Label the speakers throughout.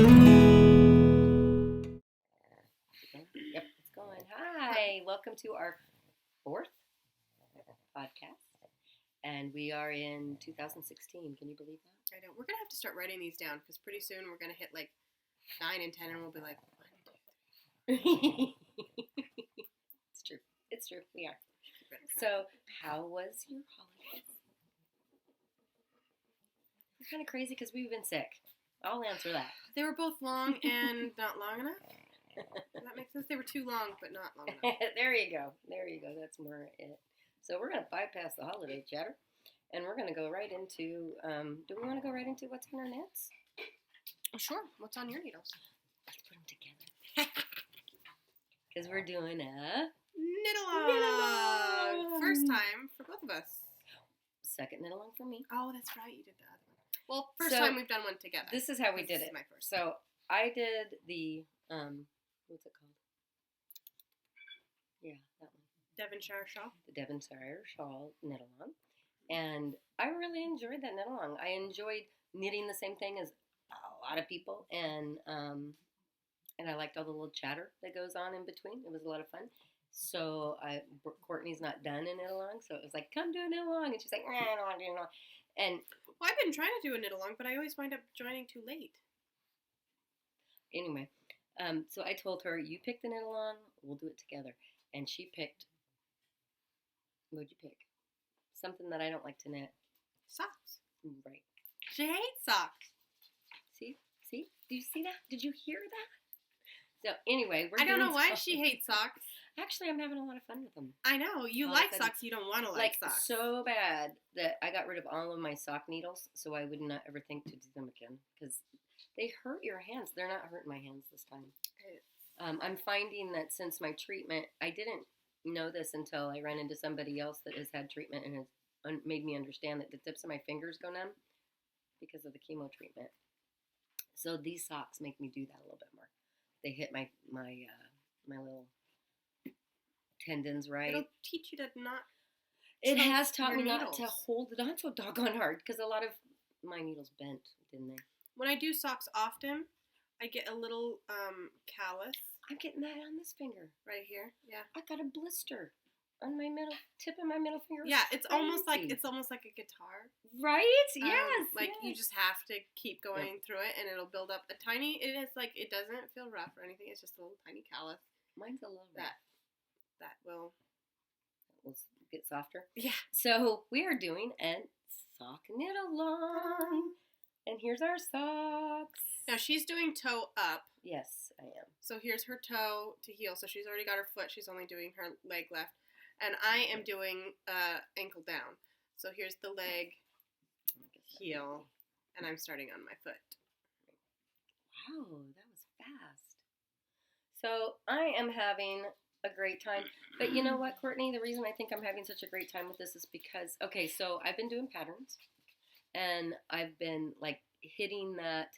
Speaker 1: Yep, it's going. Hi, welcome to our fourth podcast, and we are in 2016. Can you believe that?
Speaker 2: I know. We're going to have to start writing these down because pretty soon we're going to hit like 9 and 10 and we'll be like, 1, 2, 3.
Speaker 1: It's true. It's true. We are. So, how was your holidays? We're kind of crazy because we've been sick. I'll answer that.
Speaker 2: They were both long and not long enough. Does that make sense? They were too long, but not long enough.
Speaker 1: There you go. There you go. That's more it. So we're going to bypass the holiday chatter, and we're going to go right into, do we want to go right into what's on our knits?
Speaker 2: Sure. What's on your needles?
Speaker 1: Let's put them together. Because we're doing a
Speaker 2: knit-along. First time for both of us.
Speaker 1: Second knit-along for me.
Speaker 2: Oh, that's right. You did the other one. Well, first time we've done one together.
Speaker 1: This is how we did it.
Speaker 2: This is my first.
Speaker 1: So I did the, what's it called? Yeah, that one.
Speaker 2: Devonshire shawl.
Speaker 1: The Devonshire shawl knit-along. And I really enjoyed that knit-along. I enjoyed knitting the same thing as a lot of people. And I liked all the little chatter that goes on in between. It was a lot of fun. So Courtney's not done in knit-along. So it was like, come do a knit-along. And she's like, I don't want to do a knit-along. And
Speaker 2: well, I've been trying to do a knit-along, but I always wind up joining too late.
Speaker 1: Anyway, so I told her, you pick the knit-along, we'll do it together. And she picked, what'd you pick? Something that I don't like to knit.
Speaker 2: Socks.
Speaker 1: Right.
Speaker 2: She hates socks.
Speaker 1: See? Do you see that? Did you hear that? So anyway,
Speaker 2: I don't know why she hates socks.
Speaker 1: Actually, I'm having a lot of fun with them.
Speaker 2: I know. You like socks, you don't want to like socks.
Speaker 1: So bad that I got rid of all of my sock needles so I would not ever think to do them again. Because they hurt your hands. They're not hurting my hands this time. I'm finding that since my treatment, I didn't know this until I ran into somebody else that has had treatment and has made me understand that the tips of my fingers go numb because of the chemo treatment. So these socks make me do that a little bit more. They hit my little tendons right.
Speaker 2: It'll teach you to not.
Speaker 1: It has taught me not to hold it on so doggone hard because a lot of my needles bent, didn't they?
Speaker 2: When I do socks often, I get a little callus.
Speaker 1: I'm getting that on this finger.
Speaker 2: Right here, yeah.
Speaker 1: I got a blister on my tip of my middle finger.
Speaker 2: Yeah, it's almost like a guitar.
Speaker 1: Right? Yes.
Speaker 2: Like you just have to keep going through it, and it'll build up a tiny. It doesn't feel rough or anything. It's just a little tiny callus.
Speaker 1: Mine's a little rough.
Speaker 2: That will
Speaker 1: get softer.
Speaker 2: Yeah.
Speaker 1: So we are doing a sock knit along. And here's our socks.
Speaker 2: Now she's doing toe up.
Speaker 1: Yes, I am.
Speaker 2: So here's her toe to heel. So she's already got her foot. She's only doing her leg left. And I am doing ankle down. So here's the leg, heel, and I'm starting on my foot.
Speaker 1: Wow, that was fast. So I am having a great time. But you know what, Courtney? The reason I think I'm having such a great time with this is because, okay, so I've been doing patterns. And I've been like hitting that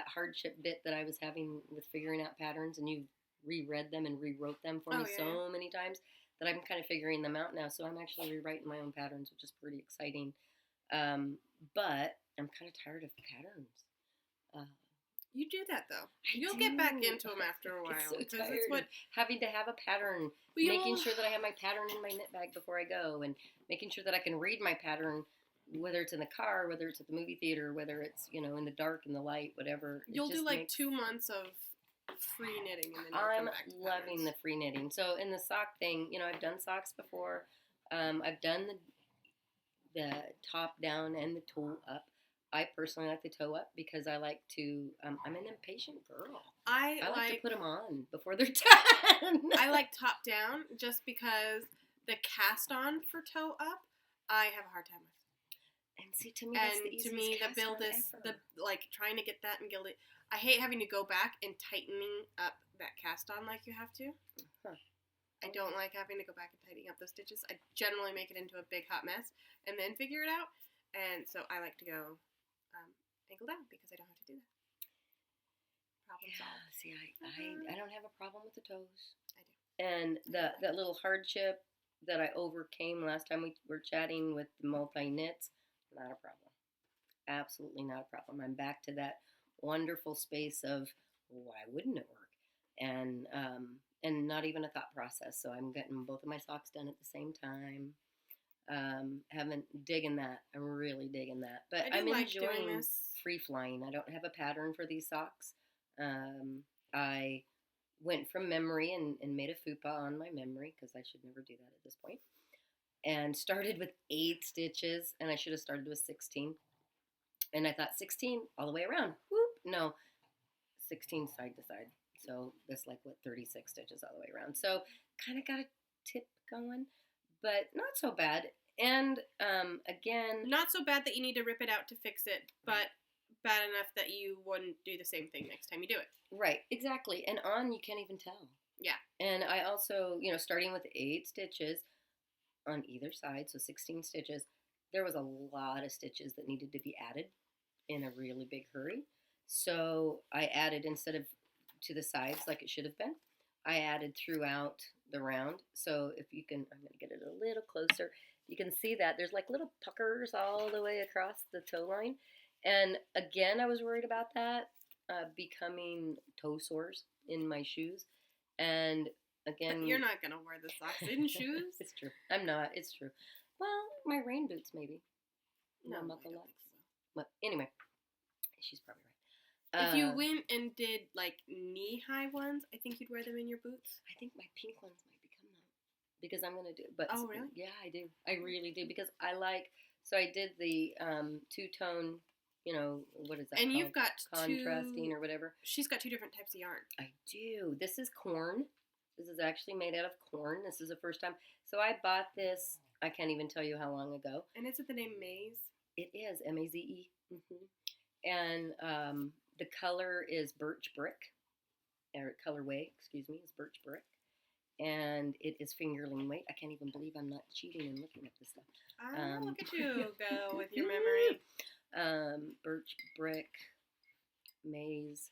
Speaker 1: hardship bit that I was having with figuring out patterns, and you reread them and rewrote them for me so many times that I'm kind of figuring them out now. So I'm actually rewriting my own patterns, which is pretty exciting. But I'm kind of tired of patterns.
Speaker 2: You do that though. You'll get back into them after a while.
Speaker 1: So tired of having to have a pattern, making sure that I have my pattern in my knit bag before I go, and making sure that I can read my pattern, whether it's in the car, whether it's at the movie theater, whether it's in the dark, in the light, whatever.
Speaker 2: You'll do like 2 months of free knitting, and then you'll come back to
Speaker 1: loving the free knitting. So in the sock thing, I've done socks before. I've done the top down and the toe up. I personally like the toe up because I like to, I'm an impatient girl. I like to put them on before they're done.
Speaker 2: I like top down just because the cast on for toe up, I have a hard time with.
Speaker 1: And see, to me, that's the easiest
Speaker 2: the build is
Speaker 1: ever.
Speaker 2: trying to get that and gild it. I hate having to go back and tightening up that cast on like you have to.
Speaker 1: Huh.
Speaker 2: I don't like having to go back and tightening up those stitches. I generally make it into a big hot mess and then figure it out. And so I like to go ankle down because I don't have to do that. Problem solved.
Speaker 1: See, I don't have a problem with the toes.
Speaker 2: I do.
Speaker 1: And that little hardship that I overcame last time we were chatting with the multi-knits, not a problem. Absolutely not a problem. I'm back to that wonderful space of why wouldn't it work, and not even a thought process. So I'm getting both of my socks done at the same time. Haven't digging that. I'm really digging that. But
Speaker 2: I
Speaker 1: I'm
Speaker 2: do like doing
Speaker 1: enjoying
Speaker 2: this.
Speaker 1: free flying. I don't have a pattern for these socks. I went from memory and made a fupa on my memory because I should never do that at this point. And started with 8 stitches, and I should have started with 16. And I thought 16 all the way around. Whoop! No, 16 side to side. So that's like what 36 stitches all the way around. So kind of got a tip going, but not so bad. And again,
Speaker 2: Not so bad that you need to rip it out to fix it, but bad enough that you wouldn't do the same thing next time you do it.
Speaker 1: right, exactly. And on, you can't even tell.
Speaker 2: Yeah.
Speaker 1: And I also, starting with 8 stitches on either side, so 16 stitches, there was a lot of stitches that needed to be added in a really big hurry. So I added, instead of to the sides like it should have been, I added throughout the round. So if you can, I'm going to get it a little closer. You can see that there's like little puckers all the way across the toe line. And again, I was worried about that becoming toe sores in my shoes. And again,
Speaker 2: But you're not going to wear the socks in shoes.
Speaker 1: It's true. I'm not. It's true. Well, my rain boots maybe.
Speaker 2: No,
Speaker 1: My
Speaker 2: I
Speaker 1: muckle
Speaker 2: don't
Speaker 1: locks.
Speaker 2: think so.
Speaker 1: But anyway, she's probably right.
Speaker 2: If you went and did like knee-high ones, I think you'd wear them in your boots.
Speaker 1: I think my pink ones might become that because I'm gonna do. But
Speaker 2: Oh, really?
Speaker 1: Yeah, I do. I really do because I like. So I did the 2-tone. What is that?
Speaker 2: And
Speaker 1: called?
Speaker 2: you've got
Speaker 1: contrasting or whatever.
Speaker 2: She's got 2 different types of yarn.
Speaker 1: I do. This is corn. This is actually made out of corn. This is the first time. So I bought this. I can't even tell you how long ago.
Speaker 2: And is it the name Maze?
Speaker 1: It is Maze. And the color is birch brick, or colorway, excuse me, is birch brick, and it is fingerling weight. I can't even believe I'm not cheating and looking at this stuff.
Speaker 2: Look at you go with your memory.
Speaker 1: Birch brick, maize,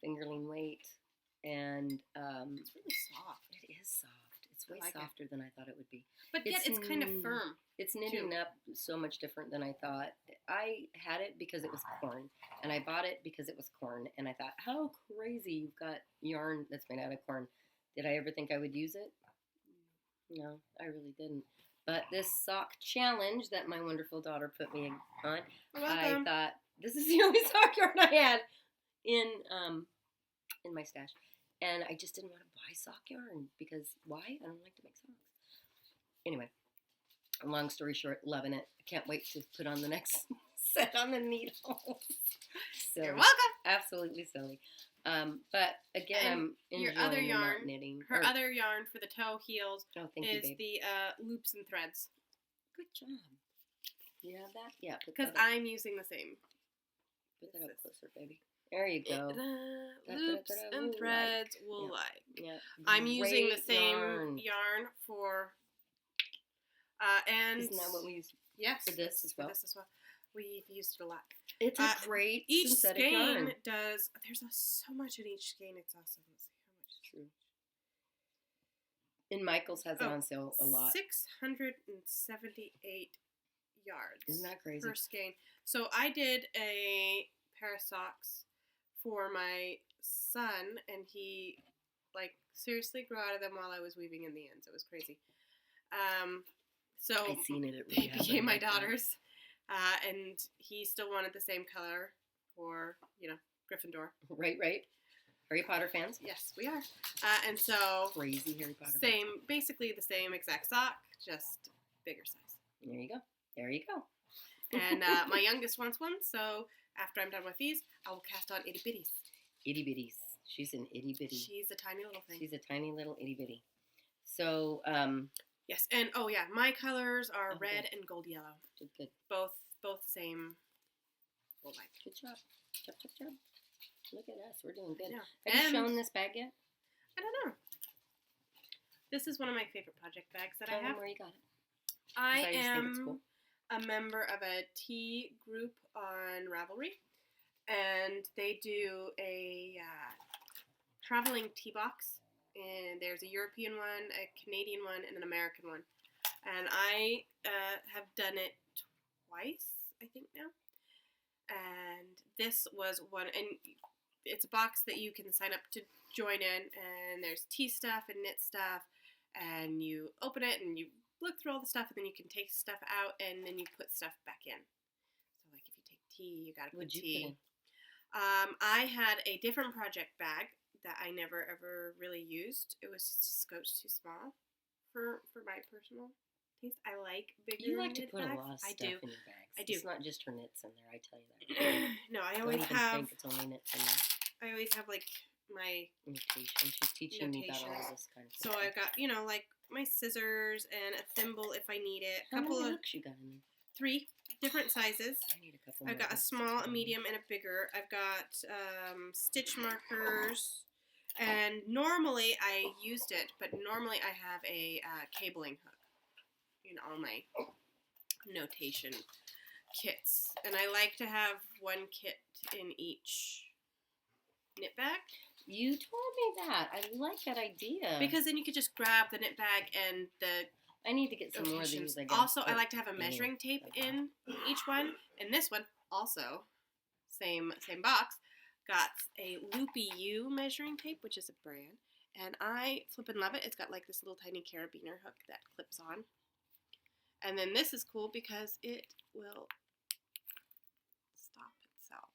Speaker 1: fingerling weight, and
Speaker 2: It's really soft.
Speaker 1: it is soft. It's way
Speaker 2: I like it.
Speaker 1: softer than I thought it would be.
Speaker 2: But yet it's kind of firm.
Speaker 1: It's knitting up so much different than I thought. I had it because it was corn, and I bought it because it was corn, and I thought, how crazy, you've got yarn that's made out of corn. Did I ever think I would use it? No, I really didn't. But this sock challenge that my wonderful daughter put me on,
Speaker 2: You're welcome.
Speaker 1: I thought, this is the only sock yarn I had in my stash. And I just didn't want to buy sock yarn because why? I don't like to make socks. Anyway, long story short, loving it. I can't wait to put on the next set on the needles. Silly.
Speaker 2: You're welcome.
Speaker 1: Absolutely silly. But again,
Speaker 2: And
Speaker 1: I'm enjoying
Speaker 2: your other
Speaker 1: the
Speaker 2: yarn,
Speaker 1: knot knitting.
Speaker 2: Her other yarn for the toe heels
Speaker 1: Oh, thank you,
Speaker 2: is
Speaker 1: babe.
Speaker 2: the loops and threads.
Speaker 1: Good job. You have that? Yeah.
Speaker 2: Because I'm using the same.
Speaker 1: Put that up closer, baby. There you go.
Speaker 2: The loops and threads will
Speaker 1: Yeah.
Speaker 2: like.
Speaker 1: Yeah.
Speaker 2: I'm using the
Speaker 1: Great
Speaker 2: same
Speaker 1: yarn.
Speaker 2: yarn for, and
Speaker 1: Isn't that what we use?
Speaker 2: yes,
Speaker 1: for this as well?
Speaker 2: For this as well. We've used it a lot.
Speaker 1: It's a great
Speaker 2: Each
Speaker 1: synthetic
Speaker 2: skein
Speaker 1: yarn.
Speaker 2: does. There's so much in each skein. It's awesome. Let's see how much.
Speaker 1: True. And Michael's has it on sale a lot.
Speaker 2: 678 yards.
Speaker 1: Isn't that crazy?
Speaker 2: Per skein. So I did a pair of socks for my son, and he seriously grew out of them while I was weaving in the ends. It was crazy. So
Speaker 1: I seen it at
Speaker 2: they
Speaker 1: rehab
Speaker 2: became
Speaker 1: and
Speaker 2: my
Speaker 1: like that.
Speaker 2: daughter's, and he still wanted the same color for Gryffindor.
Speaker 1: Right. Harry Potter fans.
Speaker 2: Yes, we are. And so
Speaker 1: Crazy Harry Potter.
Speaker 2: basically the same exact sock, just bigger size.
Speaker 1: There you go.
Speaker 2: And my youngest wants one, so after I'm done with these, I will cast on itty bitties.
Speaker 1: Itty bitties. She's an itty bitty.
Speaker 2: She's a tiny little thing.
Speaker 1: She's a tiny little itty bitty. So,
Speaker 2: Yes, and oh yeah, my colors are
Speaker 1: Oh,
Speaker 2: red
Speaker 1: good.
Speaker 2: and gold yellow.
Speaker 1: good.
Speaker 2: Both same. Well, like.
Speaker 1: Good job. Chop. Look at us. We're doing good.
Speaker 2: Yeah.
Speaker 1: Have you
Speaker 2: And-
Speaker 1: shown this bag yet?
Speaker 2: I don't know. This is one of my favorite project bags that
Speaker 1: Tell
Speaker 2: I
Speaker 1: them
Speaker 2: have.
Speaker 1: where you got it.
Speaker 2: I
Speaker 1: 'Cause I just think it's
Speaker 2: am
Speaker 1: cool.
Speaker 2: a member of a tea group on Ravelry, and they do a traveling tea box. And there's a European one, a Canadian one, and an American one. And I have done it twice, I think now. And this was one, and it's a box that you can sign up to join in, and there's tea stuff and knit stuff, and you open it and you look through all the stuff, and then you can take stuff out, and then you put stuff back in. So like if you take tea, you gotta put
Speaker 1: What'd you
Speaker 2: tea.
Speaker 1: put in?
Speaker 2: I had a different project bag that I never ever really used. It was just a scotch too small for my personal taste. I like bigger
Speaker 1: You like to
Speaker 2: knit
Speaker 1: put
Speaker 2: bags.
Speaker 1: a lot of
Speaker 2: I
Speaker 1: stuff
Speaker 2: do.
Speaker 1: in your bags.
Speaker 2: I do.
Speaker 1: It's not just her knits in there, I tell you that.
Speaker 2: No, I
Speaker 1: Don't
Speaker 2: always
Speaker 1: even
Speaker 2: have.
Speaker 1: think it's only knits in there.
Speaker 2: I always have like my.
Speaker 1: Notation. She's teaching me about all of
Speaker 2: Notations.
Speaker 1: this kind of
Speaker 2: So
Speaker 1: stuff.
Speaker 2: I've got like my scissors and a thimble if I need it.
Speaker 1: How
Speaker 2: Couple
Speaker 1: many
Speaker 2: of
Speaker 1: hooks you got in there?
Speaker 2: 3 different sizes.
Speaker 1: I need a couple
Speaker 2: I've
Speaker 1: more
Speaker 2: got a
Speaker 1: hooks.
Speaker 2: small, a medium, and a bigger. I've got stitch markers, and normally I used it, but normally I have a cabling hook in all my notation kits, and I like to have one kit in each knit bag
Speaker 1: You told me that. I like that idea.
Speaker 2: because then you could just grab the knit bag and the
Speaker 1: I need to get some more of
Speaker 2: notations.
Speaker 1: these, I guess.
Speaker 2: Also, I
Speaker 1: but-
Speaker 2: like to have a measuring tape in each one, and this one also same box got a Loopy U measuring tape, which is a brand, and I flippin' love it. It's got like this little tiny carabiner hook that clips on, and then this is cool because it will stop itself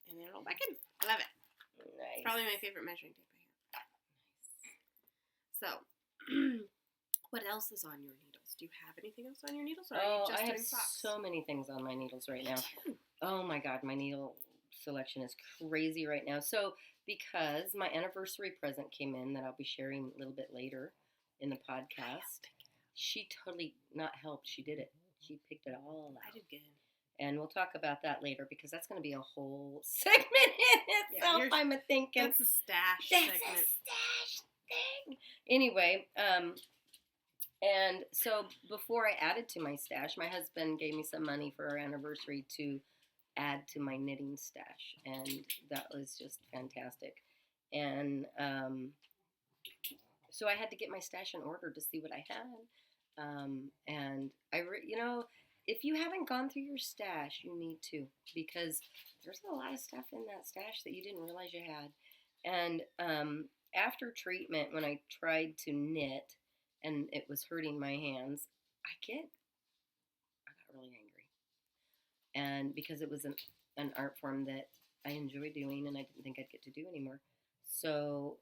Speaker 2: and then roll back in. I love it.
Speaker 1: Nice.
Speaker 2: Probably my favorite measuring tape I have. So, what else is on your needles? Do you have anything else on your needles? Or are
Speaker 1: Oh,
Speaker 2: you just
Speaker 1: I have
Speaker 2: doing socks?
Speaker 1: so many things on my needles right now. Oh my god, my needle selection is crazy right now. So, because my anniversary present came in that I'll be sharing a little bit later in the podcast, she totally not helped. She did it. She picked it all out.
Speaker 2: I did good.
Speaker 1: And we'll talk about that later because that's going to be a whole segment in itself.
Speaker 2: yours-
Speaker 1: I'm thinking.
Speaker 2: That's a stash
Speaker 1: That's
Speaker 2: segment.
Speaker 1: a stash thing. Anyway, and so before I added to my stash, my husband gave me some money for our anniversary to add to my knitting stash, and that was just fantastic. And so I had to get my stash in order to see what I had. And if you haven't gone through your stash, you need to, because there's a lot of stuff in that stash that you didn't realize you had. And after treatment, when I tried to knit and it was hurting my hands, I got really angry. And because it was an art form that I enjoy doing and I didn't think I'd get to do anymore. So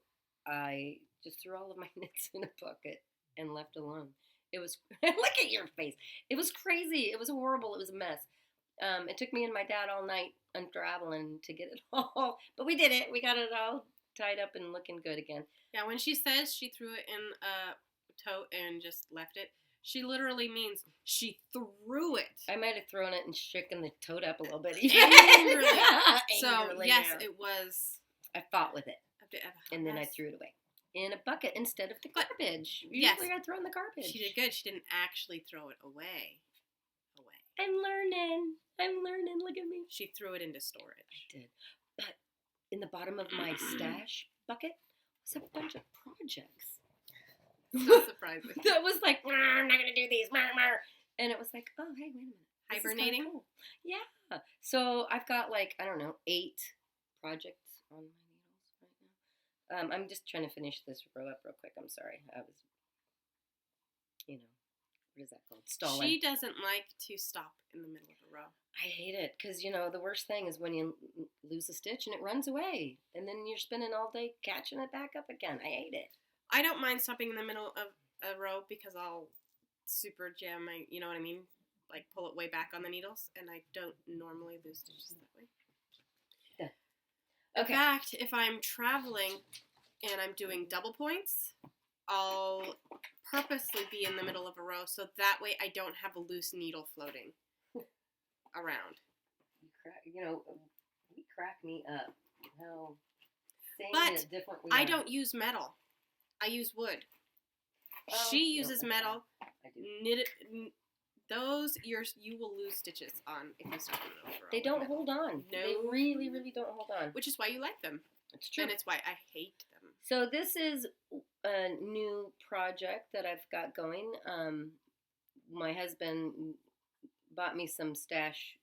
Speaker 1: I just threw all of my knits in a bucket and left alone. It was, look at your face. It was crazy. It was horrible. It was a mess. It took me and my dad all night unraveling to get it all, but we did it. We got it all tied up and looking good again.
Speaker 2: Yeah, when she says she threw it in a tote and just left it, she literally means she threw it.
Speaker 1: I might have thrown it and shaken the tote up a little bit.
Speaker 2: Angrily. So,
Speaker 1: Angrily,
Speaker 2: yes,
Speaker 1: yeah.
Speaker 2: it was
Speaker 1: I fought with it,
Speaker 2: a bit of a
Speaker 1: and then I
Speaker 2: mess.
Speaker 1: threw it away in a bucket instead of the
Speaker 2: But-
Speaker 1: garbage.
Speaker 2: yes.
Speaker 1: Usually I throw in the garbage.
Speaker 2: She did good. She didn't actually throw it away.
Speaker 1: I'm learning. Look at me.
Speaker 2: She threw it into storage.
Speaker 1: I did. But in the bottom of my stash bucket was a bunch of projects.
Speaker 2: So surprising.
Speaker 1: That was like, I'm not going to do these. And it was like, oh, hey, wait a minute. This is kinda
Speaker 2: Hibernating?
Speaker 1: cool. Yeah. So I've got 8 projects on my needles right now. I'm just trying to finish this row up real quick. I'm sorry. I was, what is that called? Stalling.
Speaker 2: She doesn't like to stop in the middle of a row.
Speaker 1: I hate it because, the worst thing is when you lose a stitch and it runs away. And then you're spending all day catching it back up again. I hate it.
Speaker 2: I don't mind stopping in the middle of a row because I'll super jam my, you know what I mean? Like pull it way back on the needles, and I don't normally lose stitches that way.
Speaker 1: Okay.
Speaker 2: In fact, if I'm traveling and I'm doing double points, I'll purposely be in the middle of a row so that way I don't have a loose needle floating around.
Speaker 1: You crack me up. How saying
Speaker 2: But
Speaker 1: it different we
Speaker 2: I
Speaker 1: are.
Speaker 2: don't use metal. I use wood.
Speaker 1: Oh,
Speaker 2: She
Speaker 1: no,
Speaker 2: uses
Speaker 1: that's
Speaker 2: metal.
Speaker 1: fine. I do.
Speaker 2: Knit it. Those you will lose stitches on if you start in the middle of a row
Speaker 1: They
Speaker 2: with
Speaker 1: don't
Speaker 2: metal.
Speaker 1: hold on.
Speaker 2: No.
Speaker 1: They really, really don't hold on.
Speaker 2: Which is why you like them,
Speaker 1: It's true.
Speaker 2: and it's why I hate them.
Speaker 1: So this is a new project that I've got going. My husband bought me some stash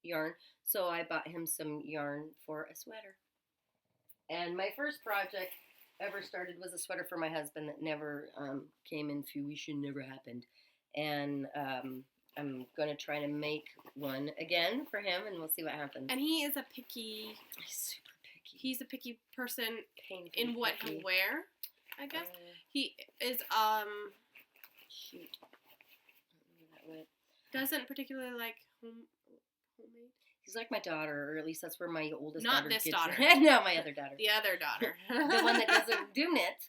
Speaker 1: yarn, so I bought him some yarn for a sweater. And my first project ever started was a sweater for my husband that never came in fruition, never happened. And I'm going to try to make one again for him, and we'll see what happens.
Speaker 2: And he is a picky...
Speaker 1: He's super picky.
Speaker 2: He's a picky person
Speaker 1: Painfully
Speaker 2: in what
Speaker 1: picky.
Speaker 2: he'll wear, I guess. He is,
Speaker 1: Shoot. That way.
Speaker 2: doesn't particularly like homemade.
Speaker 1: He's like my daughter, or at least that's where my oldest
Speaker 2: Not
Speaker 1: daughter
Speaker 2: this
Speaker 1: gets
Speaker 2: daughter.
Speaker 1: it. No, my other daughter.
Speaker 2: The other daughter.
Speaker 1: The one that doesn't do knit.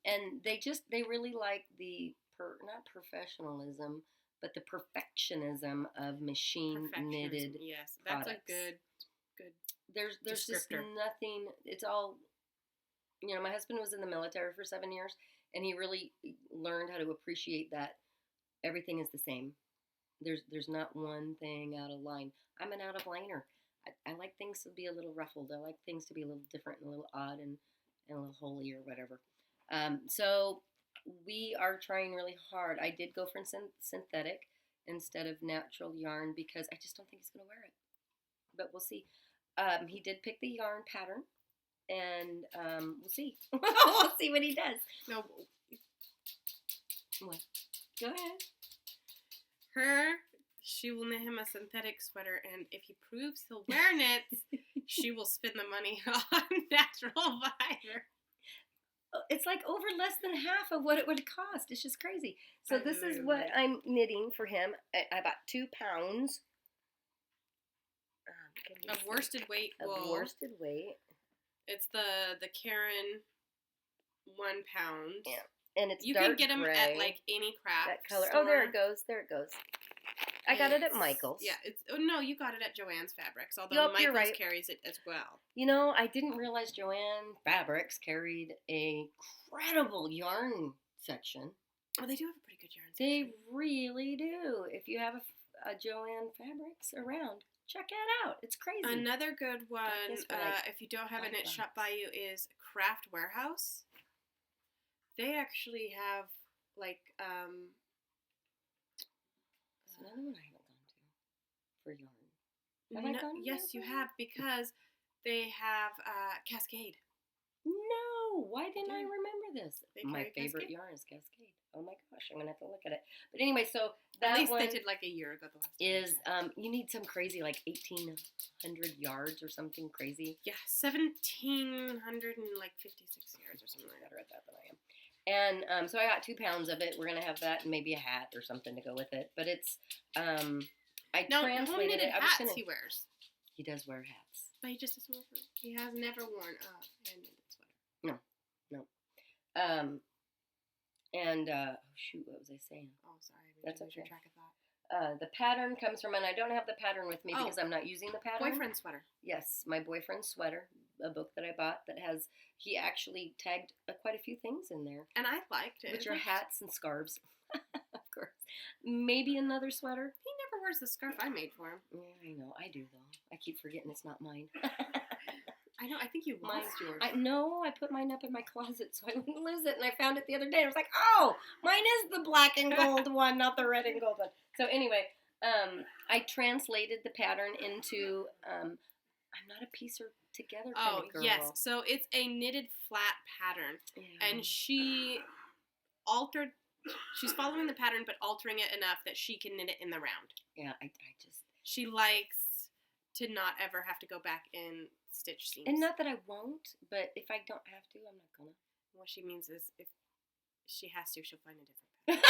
Speaker 1: And they really like the, not professionalism, but the perfectionism of machine knitted.
Speaker 2: Yes, that's
Speaker 1: products.
Speaker 2: a good
Speaker 1: There's just
Speaker 2: descriptor.
Speaker 1: nothing, it's all, my husband was in the military for 7 years, and he really learned how to appreciate that everything is the same. There's not one thing out of line. I'm an out of liner. I like things to be a little ruffled. I like things to be a little different and a little odd and a little holy or whatever. So we are trying really hard. I did go for synthetic instead of natural yarn because I just don't think he's going to wear it. But we'll see. He did pick the yarn pattern, and we'll see. We'll see what he does.
Speaker 2: No.
Speaker 1: What? Go ahead.
Speaker 2: She will knit him a synthetic sweater, and if he proves he'll wear knits, she will spend the money on natural fiber.
Speaker 1: It's like over less than half of what it would cost. It's just crazy. So this is
Speaker 2: Really?
Speaker 1: what I'm knitting for him. I bought 2 pounds
Speaker 2: Of worsted weight
Speaker 1: of
Speaker 2: wool.
Speaker 1: worsted weight.
Speaker 2: It's the Karen 1 pound.
Speaker 1: Yeah. And it's
Speaker 2: You
Speaker 1: dark
Speaker 2: can get them
Speaker 1: gray,
Speaker 2: at like any craft
Speaker 1: that color.
Speaker 2: store.
Speaker 1: Oh, there it goes. There it goes. I got it at Michael's.
Speaker 2: Yeah, no, you got it at Joann's Fabrics, although
Speaker 1: Yup, you're
Speaker 2: Michael's
Speaker 1: right.
Speaker 2: carries it as well.
Speaker 1: I didn't realize Joann Fabrics carried a incredible yarn section.
Speaker 2: Oh, they do have a pretty good yarn
Speaker 1: They
Speaker 2: section.
Speaker 1: really do. If you have a Joann Fabrics around, check it out. It's crazy.
Speaker 2: Another good one,
Speaker 1: this for, like,
Speaker 2: if you don't have a knit
Speaker 1: $5.
Speaker 2: shop by you, is Craft Warehouse. They actually have like
Speaker 1: It's another one I haven't gone to for yarn. Have I gone to
Speaker 2: yes, you
Speaker 1: that?
Speaker 2: have, because they have Cascade.
Speaker 1: No, why didn't I
Speaker 2: do.
Speaker 1: remember this?
Speaker 2: They
Speaker 1: My
Speaker 2: carry
Speaker 1: favorite
Speaker 2: Cascade.
Speaker 1: yarn is Cascade. Oh my gosh, I'm gonna have to look at it. But anyway, so that
Speaker 2: At least
Speaker 1: one
Speaker 2: they did like a year ago. The last
Speaker 1: is
Speaker 2: time.
Speaker 1: you need some crazy like 1,800 yards or something crazy.
Speaker 2: Yeah, 1,756 yards or something like that.
Speaker 1: Better at that than I am. And so I got 2 pounds of it. We're gonna have that and maybe a hat or something to go with it. But it's I
Speaker 2: No,
Speaker 1: translated
Speaker 2: home knitted
Speaker 1: it. I was
Speaker 2: hats
Speaker 1: gonna,
Speaker 2: he wears,
Speaker 1: he does wear hats.
Speaker 2: but he just doesn't wear them. He has never worn a hand knitted sweater.
Speaker 1: Oh shoot, what was I saying?
Speaker 2: Oh, sorry, I
Speaker 1: That's
Speaker 2: lose your
Speaker 1: okay.
Speaker 2: track of thought.
Speaker 1: The pattern comes from, and I don't have the pattern with me because I'm not using the pattern.
Speaker 2: Boyfriend sweater.
Speaker 1: Yes, my boyfriend's sweater, a book that I bought that has, he actually tagged quite a few things in there,
Speaker 2: And I liked it.
Speaker 1: which
Speaker 2: It
Speaker 1: are
Speaker 2: looks-
Speaker 1: hats and scarves, of course. Maybe another sweater.
Speaker 2: He never wears the scarf I made for him.
Speaker 1: Yeah, I know, I do though. I keep forgetting it's not mine.
Speaker 2: I know. I think you
Speaker 1: Mine-
Speaker 2: lost yours.
Speaker 1: I know, I put mine up in my closet so I wouldn't lose it, and I found it the other day. And I was like, oh, mine is the black and gold one, not the red and gold one. So anyway, I translated the pattern into, I'm not a piecer together kind
Speaker 2: Oh,
Speaker 1: of girl.
Speaker 2: yes. So it's a knitted flat pattern.
Speaker 1: Yeah.
Speaker 2: And she's following the pattern, but altering it enough that she can knit it in the round.
Speaker 1: Yeah, I just,
Speaker 2: She likes to not ever have to go back and stitch seams.
Speaker 1: and not that I won't, but if I don't have to, I'm not gonna.
Speaker 2: What she means is if she has to, she'll find a different pattern.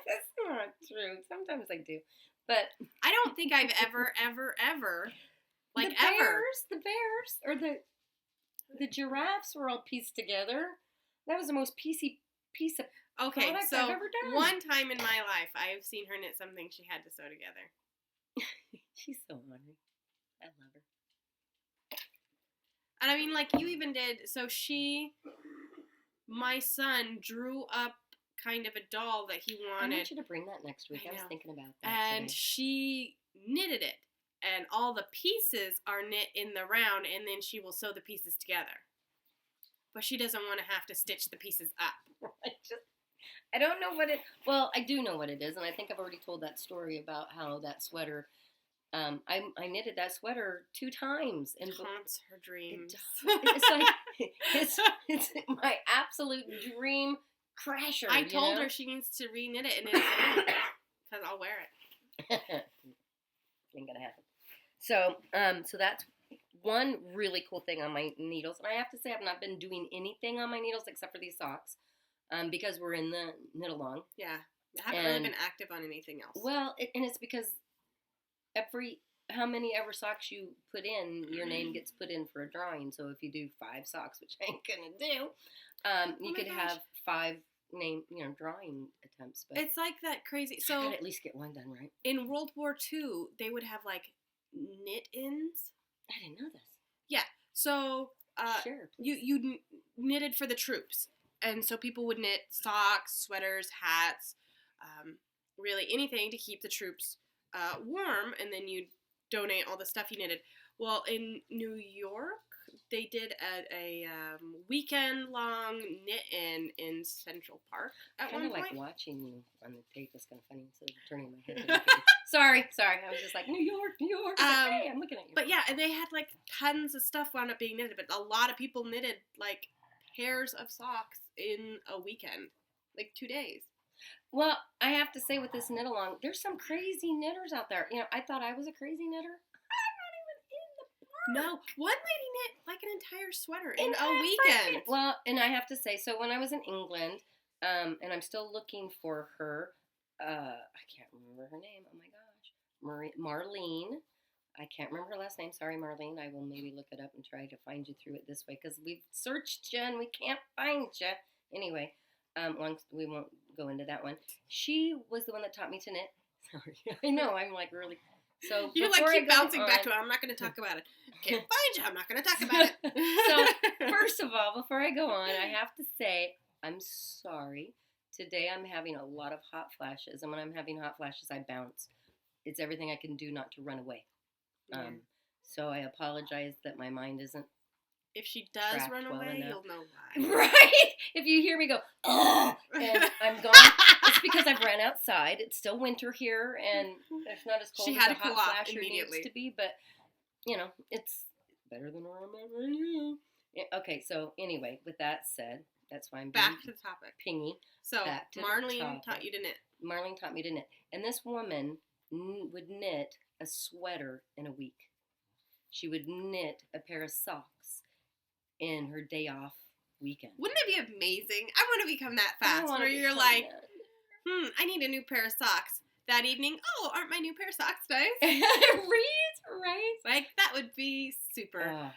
Speaker 1: That's not true. Sometimes I do, but
Speaker 2: I don't think I've ever, like
Speaker 1: the
Speaker 2: ever.
Speaker 1: bears, or the giraffes were all pieced together. That was the most piecey piece of
Speaker 2: Okay,
Speaker 1: product
Speaker 2: so
Speaker 1: I've ever done.
Speaker 2: one time in my life, I've seen her knit something she had to sew together.
Speaker 1: She's so hungry. I love her.
Speaker 2: And I mean, like, you even did, so my son drew up kind of a doll that he
Speaker 1: I
Speaker 2: wanted,
Speaker 1: want you to bring that next week.
Speaker 2: I
Speaker 1: I was
Speaker 2: know.
Speaker 1: thinking about that
Speaker 2: and
Speaker 1: today.
Speaker 2: she knitted it, and all the pieces are knit in the round, and then she will sew the pieces together. But she doesn't want to have to stitch the pieces up.
Speaker 1: I don't know what it. Well, I do know what it is, and I think I've already told that story about how that sweater. I knitted that sweater 2 times, and
Speaker 2: Haunts her dreams.
Speaker 1: it's like it's my absolute dream crasher.
Speaker 2: I told her she needs to re-knit it, and it's because I'll wear it.
Speaker 1: Ain't gonna happen. So, so that's one really cool thing on my needles, and I have to say I've not been doing anything on my needles except for these socks, because we're in the knit along.
Speaker 2: Yeah, I haven't really been active on anything else.
Speaker 1: Well, and it's because how many ever socks you put in, your name gets put in for a drawing. So if you do 5 socks, which I ain't gonna do, you could have 5 drawing attempts. But
Speaker 2: it's like that crazy. So
Speaker 1: I gotta at least get one done, right?
Speaker 2: In World War II, they would have like knit-ins.
Speaker 1: I didn't know this.
Speaker 2: Yeah. So
Speaker 1: sure,
Speaker 2: you knitted for the troops, and so people would knit socks, sweaters, hats, really anything to keep the troops warm, and then you'd donate all the stuff you knitted. Well, in New York, they did a weekend-long knit-in in Central Park at one point.
Speaker 1: Kind of like watching you on the tape is kind of funny instead of turning my head. Sorry. I was just like, New York. Like, hey, I'm looking at you.
Speaker 2: But yeah, and they had like tons of stuff wound up being knitted, but a lot of people knitted like pairs of socks in a weekend, like 2 days.
Speaker 1: Well, I have to say with this knit along, there's some crazy knitters out there. I thought I was a crazy knitter. I'm not even in the park.
Speaker 2: No, one lady knit like an entire sweater in a weekend.
Speaker 1: Well, and I have to say, so when I was in England, and I'm still looking for her, I can't remember her name. Oh my gosh. Marlene. I can't remember her last name. Sorry, Marlene. I will maybe look it up and try to find you through it this way, because we've searched you and we can't find you. Anyway, we won't go into that one. She was the one that taught me to knit. Sorry. I know, I'm like really... So
Speaker 2: you like keep bouncing back to it. I'm not going to talk about it. Can't find you. I'm not going to talk about
Speaker 1: it. So first of all, before I go on, I have to say I'm sorry. Today I'm having a lot of hot flashes, and when I'm having hot flashes, I bounce. It's everything I can do not to run away. Yeah. So I apologize that my mind isn't.
Speaker 2: If she does run away, you'll know why.
Speaker 1: Right? If you hear me go, oh, and I'm gone, it's because I've ran outside. It's still winter here, and it's not as cold as a hot flasher needs to be, but, it's better than where I'm at right now. Yeah, okay, so anyway, with that said, that's why I'm
Speaker 2: back to the topic.
Speaker 1: Pingy.
Speaker 2: So Marlene taught you to knit.
Speaker 1: Marlene taught me to knit. And this woman would knit a sweater in a week. She would knit a pair of socks in her day off weekend.
Speaker 2: Wouldn't it be amazing? I want to become that fast where you're like, I need a new pair of socks. That evening, oh, aren't my new pair of socks nice?
Speaker 1: Right?
Speaker 2: Like, that would be super.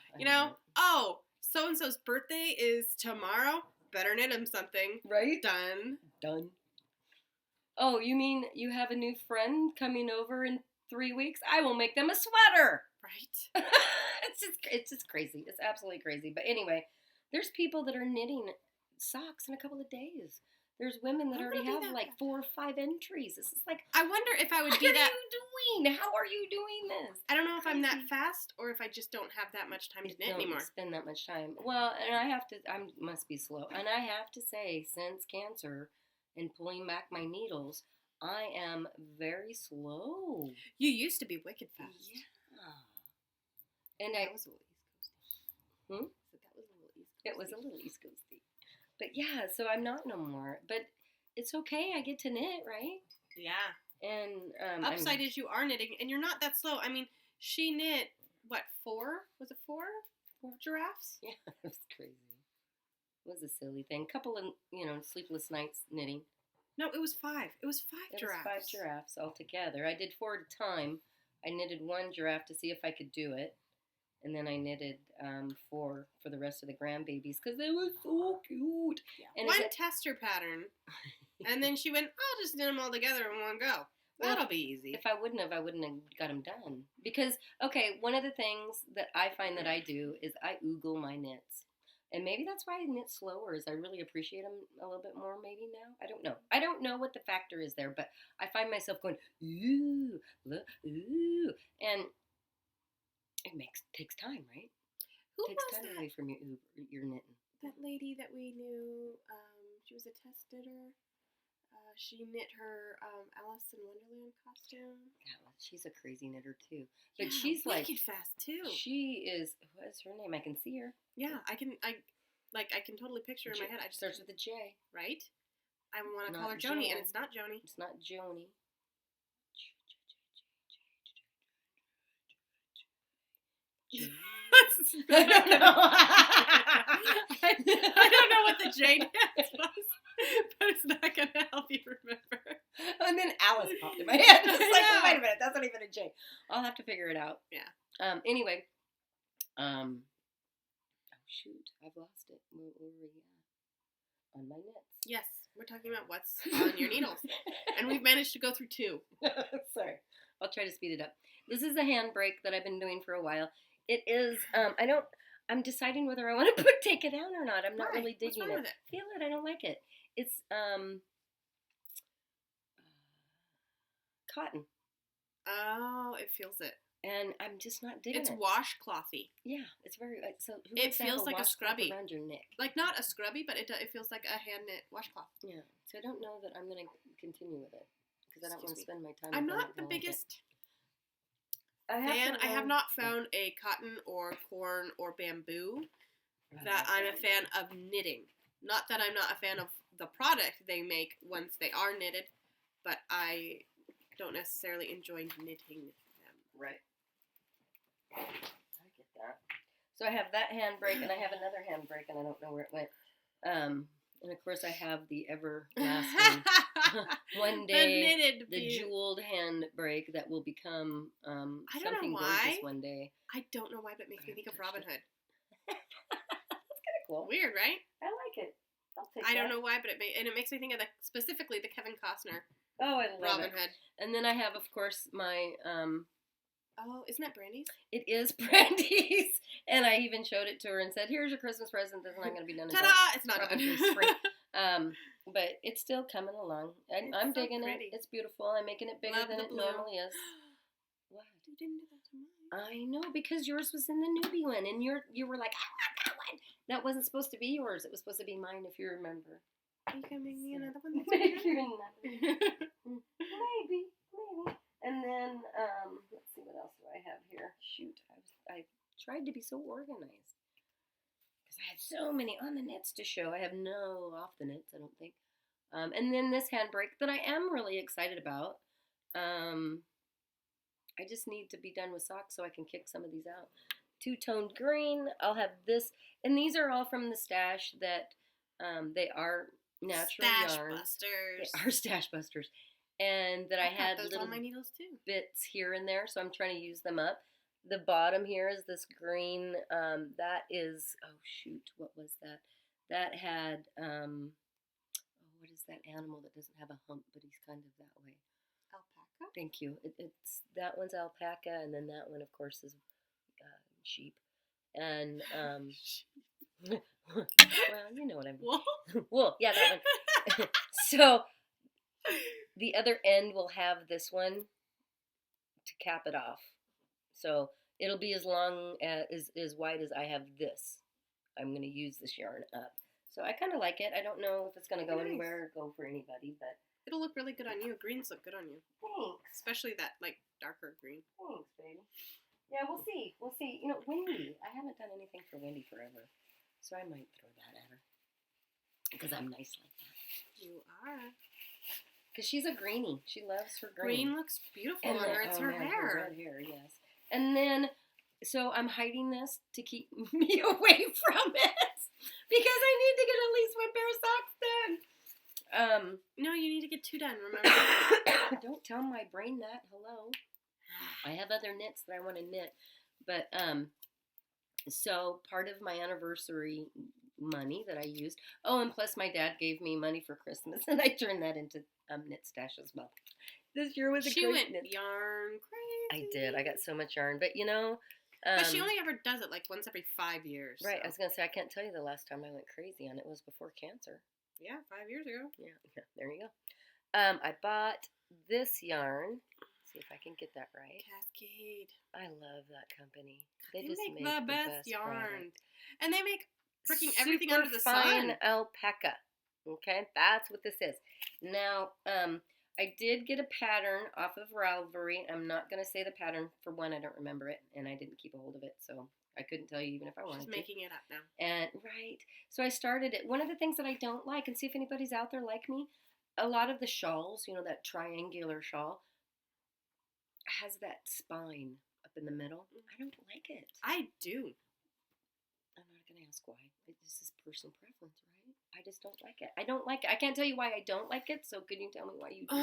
Speaker 2: Oh, so-and-so's birthday is tomorrow. Better knit him something.
Speaker 1: Right?
Speaker 2: Done.
Speaker 1: Oh, you mean you have a new friend coming over in 3 weeks? I will make them a sweater.
Speaker 2: Right.
Speaker 1: It's just crazy. It's absolutely crazy. But anyway, there's people that are knitting socks in a couple of days. There's women that already have like 4 or 5 entries. This is like,
Speaker 2: I wonder if I would do that.
Speaker 1: What are you doing? How are you doing this?
Speaker 2: I don't know if I'm that fast or if I just don't have that much time to knit anymore.
Speaker 1: Spend that much time. Well, and I must be slow. And I have to say, since cancer and pulling back my needles, I am very slow.
Speaker 2: You used to be wicked fast.
Speaker 1: Yeah. And
Speaker 2: that was a little East Coasty.
Speaker 1: It was a little East Coasty. But yeah, so I'm not no more. But it's okay. I get to knit, right?
Speaker 2: Yeah.
Speaker 1: And
Speaker 2: upside is you are knitting, and you're not that slow. I mean, she knit what, 4? Was it 4? 4 giraffes?
Speaker 1: Yeah, it was crazy. It was a silly thing. Couple of sleepless nights knitting.
Speaker 2: No, it was 5. It was 5 giraffes.
Speaker 1: It was 5 giraffes altogether. I did 4 at a time. I knitted 1 giraffe to see if I could do it. And then I knitted 4 for the rest of the grandbabies because they were so cute.
Speaker 2: Yeah. And one tester pattern. And then she went, I'll just knit them all together in one go. That'll be easy.
Speaker 1: If I wouldn't have got them done. Because, okay, one of the things that I find that I do is I oogle my knits. And maybe that's why I knit slower, is I really appreciate them a little bit more maybe now. I don't know. I don't know what the factor is there, but I find myself going, ooh, look, ooh. And it takes time, right?
Speaker 2: Who
Speaker 1: takes
Speaker 2: was
Speaker 1: time
Speaker 2: that?
Speaker 1: away from your knitting.
Speaker 2: That lady that we knew, she was a test knitter. She knit her Alice in Wonderland costume.
Speaker 1: She's a crazy knitter too, but
Speaker 2: Yeah,
Speaker 1: she's like
Speaker 2: wicked fast too.
Speaker 1: She is. What is her name? I can see her.
Speaker 2: Yeah, I can totally picture her in my head. I just
Speaker 1: starts with a J.
Speaker 2: Right? I want to
Speaker 1: Not
Speaker 2: call her Joni,
Speaker 1: Jo.
Speaker 2: and it's not Joni.
Speaker 1: It's not Joni.
Speaker 2: I don't know. I don't know what the J dance was, but it's not gonna help you remember.
Speaker 1: And then Alice popped in my head. It's like,
Speaker 2: Yeah.
Speaker 1: wait a minute, that's not even a J. I'll have to figure it out.
Speaker 2: Yeah.
Speaker 1: Anyway. Oh shoot, I've lost it. Where were we at? On my knits.
Speaker 2: Yes, we're talking about what's on your needles, and we've managed to go through 2.
Speaker 1: Sorry, I'll try to speed it up. This is a handbrake that I've been doing for a while. It is. I'm deciding whether I want to take it down or not. I'm not
Speaker 2: Why?
Speaker 1: really digging
Speaker 2: What's wrong
Speaker 1: it.
Speaker 2: with it?
Speaker 1: Feel it. I don't like it. It's cotton,
Speaker 2: Oh, it feels it.
Speaker 1: and I'm just not digging
Speaker 2: It's
Speaker 1: it.
Speaker 2: washclothy.
Speaker 1: Yeah, it's very. So who
Speaker 2: It
Speaker 1: wants to have
Speaker 2: feels like a
Speaker 1: washcloth
Speaker 2: scrubby.
Speaker 1: around your neck.
Speaker 2: Like not a scrubby, but it feels like a hand knit washcloth.
Speaker 1: Yeah. So I don't know that I'm going to continue with it because I don't want to
Speaker 2: Excuse
Speaker 1: spend my time.
Speaker 2: I'm
Speaker 1: with
Speaker 2: not
Speaker 1: it
Speaker 2: the
Speaker 1: and all of it.
Speaker 2: biggest
Speaker 1: I
Speaker 2: fan. I have
Speaker 1: learn-
Speaker 2: not found a cotton or corn or bamboo that I'm a fan of knitting. Not that I'm not a fan of the product they make once they are knitted, but I don't necessarily enjoy knitting them.
Speaker 1: Right. I get that. So I have that handbrake, and I have another handbrake, and I don't know where it went. And of course I have the everlasting one day the jeweled handbrake that will become
Speaker 2: I don't
Speaker 1: something
Speaker 2: know why.
Speaker 1: gorgeous one day.
Speaker 2: I don't know why, but it makes me think of Robin Hood.
Speaker 1: That's kind of cool.
Speaker 2: Weird, right?
Speaker 1: I like it. I'll take
Speaker 2: I
Speaker 1: that.
Speaker 2: don't know why, but it makes me think of specifically the Kevin Costner
Speaker 1: Oh, I love
Speaker 2: Robin
Speaker 1: it.
Speaker 2: Hood.
Speaker 1: And then I have, of course, my
Speaker 2: Oh, isn't that Brandy's?
Speaker 1: it is Brandy's, and I even showed it to her and said, "Here's your Christmas present. This is not going to be done until
Speaker 2: Ta-da! It's not
Speaker 1: probably
Speaker 2: done.
Speaker 1: spring." But it's still coming along. I'm
Speaker 2: It's so
Speaker 1: digging
Speaker 2: pretty.
Speaker 1: it. It's beautiful. I'm making it bigger
Speaker 2: Love
Speaker 1: than
Speaker 2: the
Speaker 1: it
Speaker 2: blue.
Speaker 1: normally is. What?
Speaker 2: You didn't do that to mine.
Speaker 1: I know, because yours was in the newbie one, and you were like, "I want that one." That wasn't supposed to be yours. It was supposed to be mine, if you remember.
Speaker 2: Are you gonna make me another one? That's
Speaker 1: Make
Speaker 2: bigger?
Speaker 1: you another. Maybe. And then let's see, what else do I have here? Shoot, I tried to be so organized because I had so many on the knits to show. I have no off the knits, I don't think. And then this handbrake that I am really excited about. I just need to be done with socks so I can kick some of these out. Two-toned green. I'll have this, and these are all from the stash that they are natural
Speaker 2: Stash
Speaker 1: yarns.
Speaker 2: busters.
Speaker 1: They are stash busters, and that I had
Speaker 2: those
Speaker 1: little
Speaker 2: on my needles too.
Speaker 1: bits here and there, so I'm trying to use them up. The bottom here is this green. That is, oh shoot, what was that? That had, what is that animal that doesn't have a hump, but he's kind of that way?
Speaker 2: Alpaca.
Speaker 1: Thank you. It's that one's alpaca, and then that one, of course, is sheep. And well, you know what I mean.
Speaker 2: Wool.
Speaker 1: Wool, yeah, that one. So the other end will have this one to cap it off. So it'll be as long as wide as I have this. I'm going to use this yarn up. So I kind of like it. I don't know if it's going to go
Speaker 2: Nice.
Speaker 1: anywhere or go for anybody, but
Speaker 2: It'll look really good on you. Greens look good on you,
Speaker 1: thanks.
Speaker 2: especially that like darker green.
Speaker 1: Thanks, baby. Yeah, we'll see. We'll see. You know, Wendy. I haven't done anything for Wendy forever, so I might throw that at her because I'm nice like that.
Speaker 2: You are.
Speaker 1: Because she's a greenie. She loves her green.
Speaker 2: Green looks beautiful
Speaker 1: And
Speaker 2: on her. It's her
Speaker 1: man,
Speaker 2: hair.
Speaker 1: red hair, yes. And then, so I'm hiding this to keep me away from it because I need to get at least one pair of socks done.
Speaker 2: No, you need to get 2 done. Remember?
Speaker 1: Don't tell my brain that. Hello. I have other knits that I want to knit, but so part of my anniversary money that I used. Oh, and plus my dad gave me money for Christmas, and I turned that into knit stash as well. This year was a
Speaker 2: She
Speaker 1: great
Speaker 2: went
Speaker 1: knit.
Speaker 2: yarn crazy.
Speaker 1: I did. I got so much yarn, but you know.
Speaker 2: But she only ever does it like once every 5 years.
Speaker 1: Right.
Speaker 2: so.
Speaker 1: I was gonna say I can't tell you the last time I went crazy on it. It was before cancer.
Speaker 2: Yeah, 5 years ago.
Speaker 1: Yeah. There you go. I bought this yarn. See if I can get that right.
Speaker 2: Cascade.
Speaker 1: I love that company.
Speaker 2: They
Speaker 1: just
Speaker 2: make the best yarn.
Speaker 1: product.
Speaker 2: And they make freaking everything
Speaker 1: Super
Speaker 2: under the
Speaker 1: fine
Speaker 2: sun.
Speaker 1: alpaca. Okay, that's what this is. Now, I did get a pattern off of Ravelry. I'm not going to say the pattern. For one, I don't remember it, and I didn't keep a hold of it, so I couldn't tell you even if I wanted
Speaker 2: She's
Speaker 1: to.
Speaker 2: making it up now.
Speaker 1: And, right. So I started it. One of the things that I don't like, and see if anybody's out there like me, a lot of the shawls, that triangular shawl, has that spine up in the middle. I don't like it.
Speaker 2: I do.
Speaker 1: I'm not going to ask why. This is personal preference, right? I just don't like it. I don't like it. I can't tell you why I don't like it, so could you tell me why you do?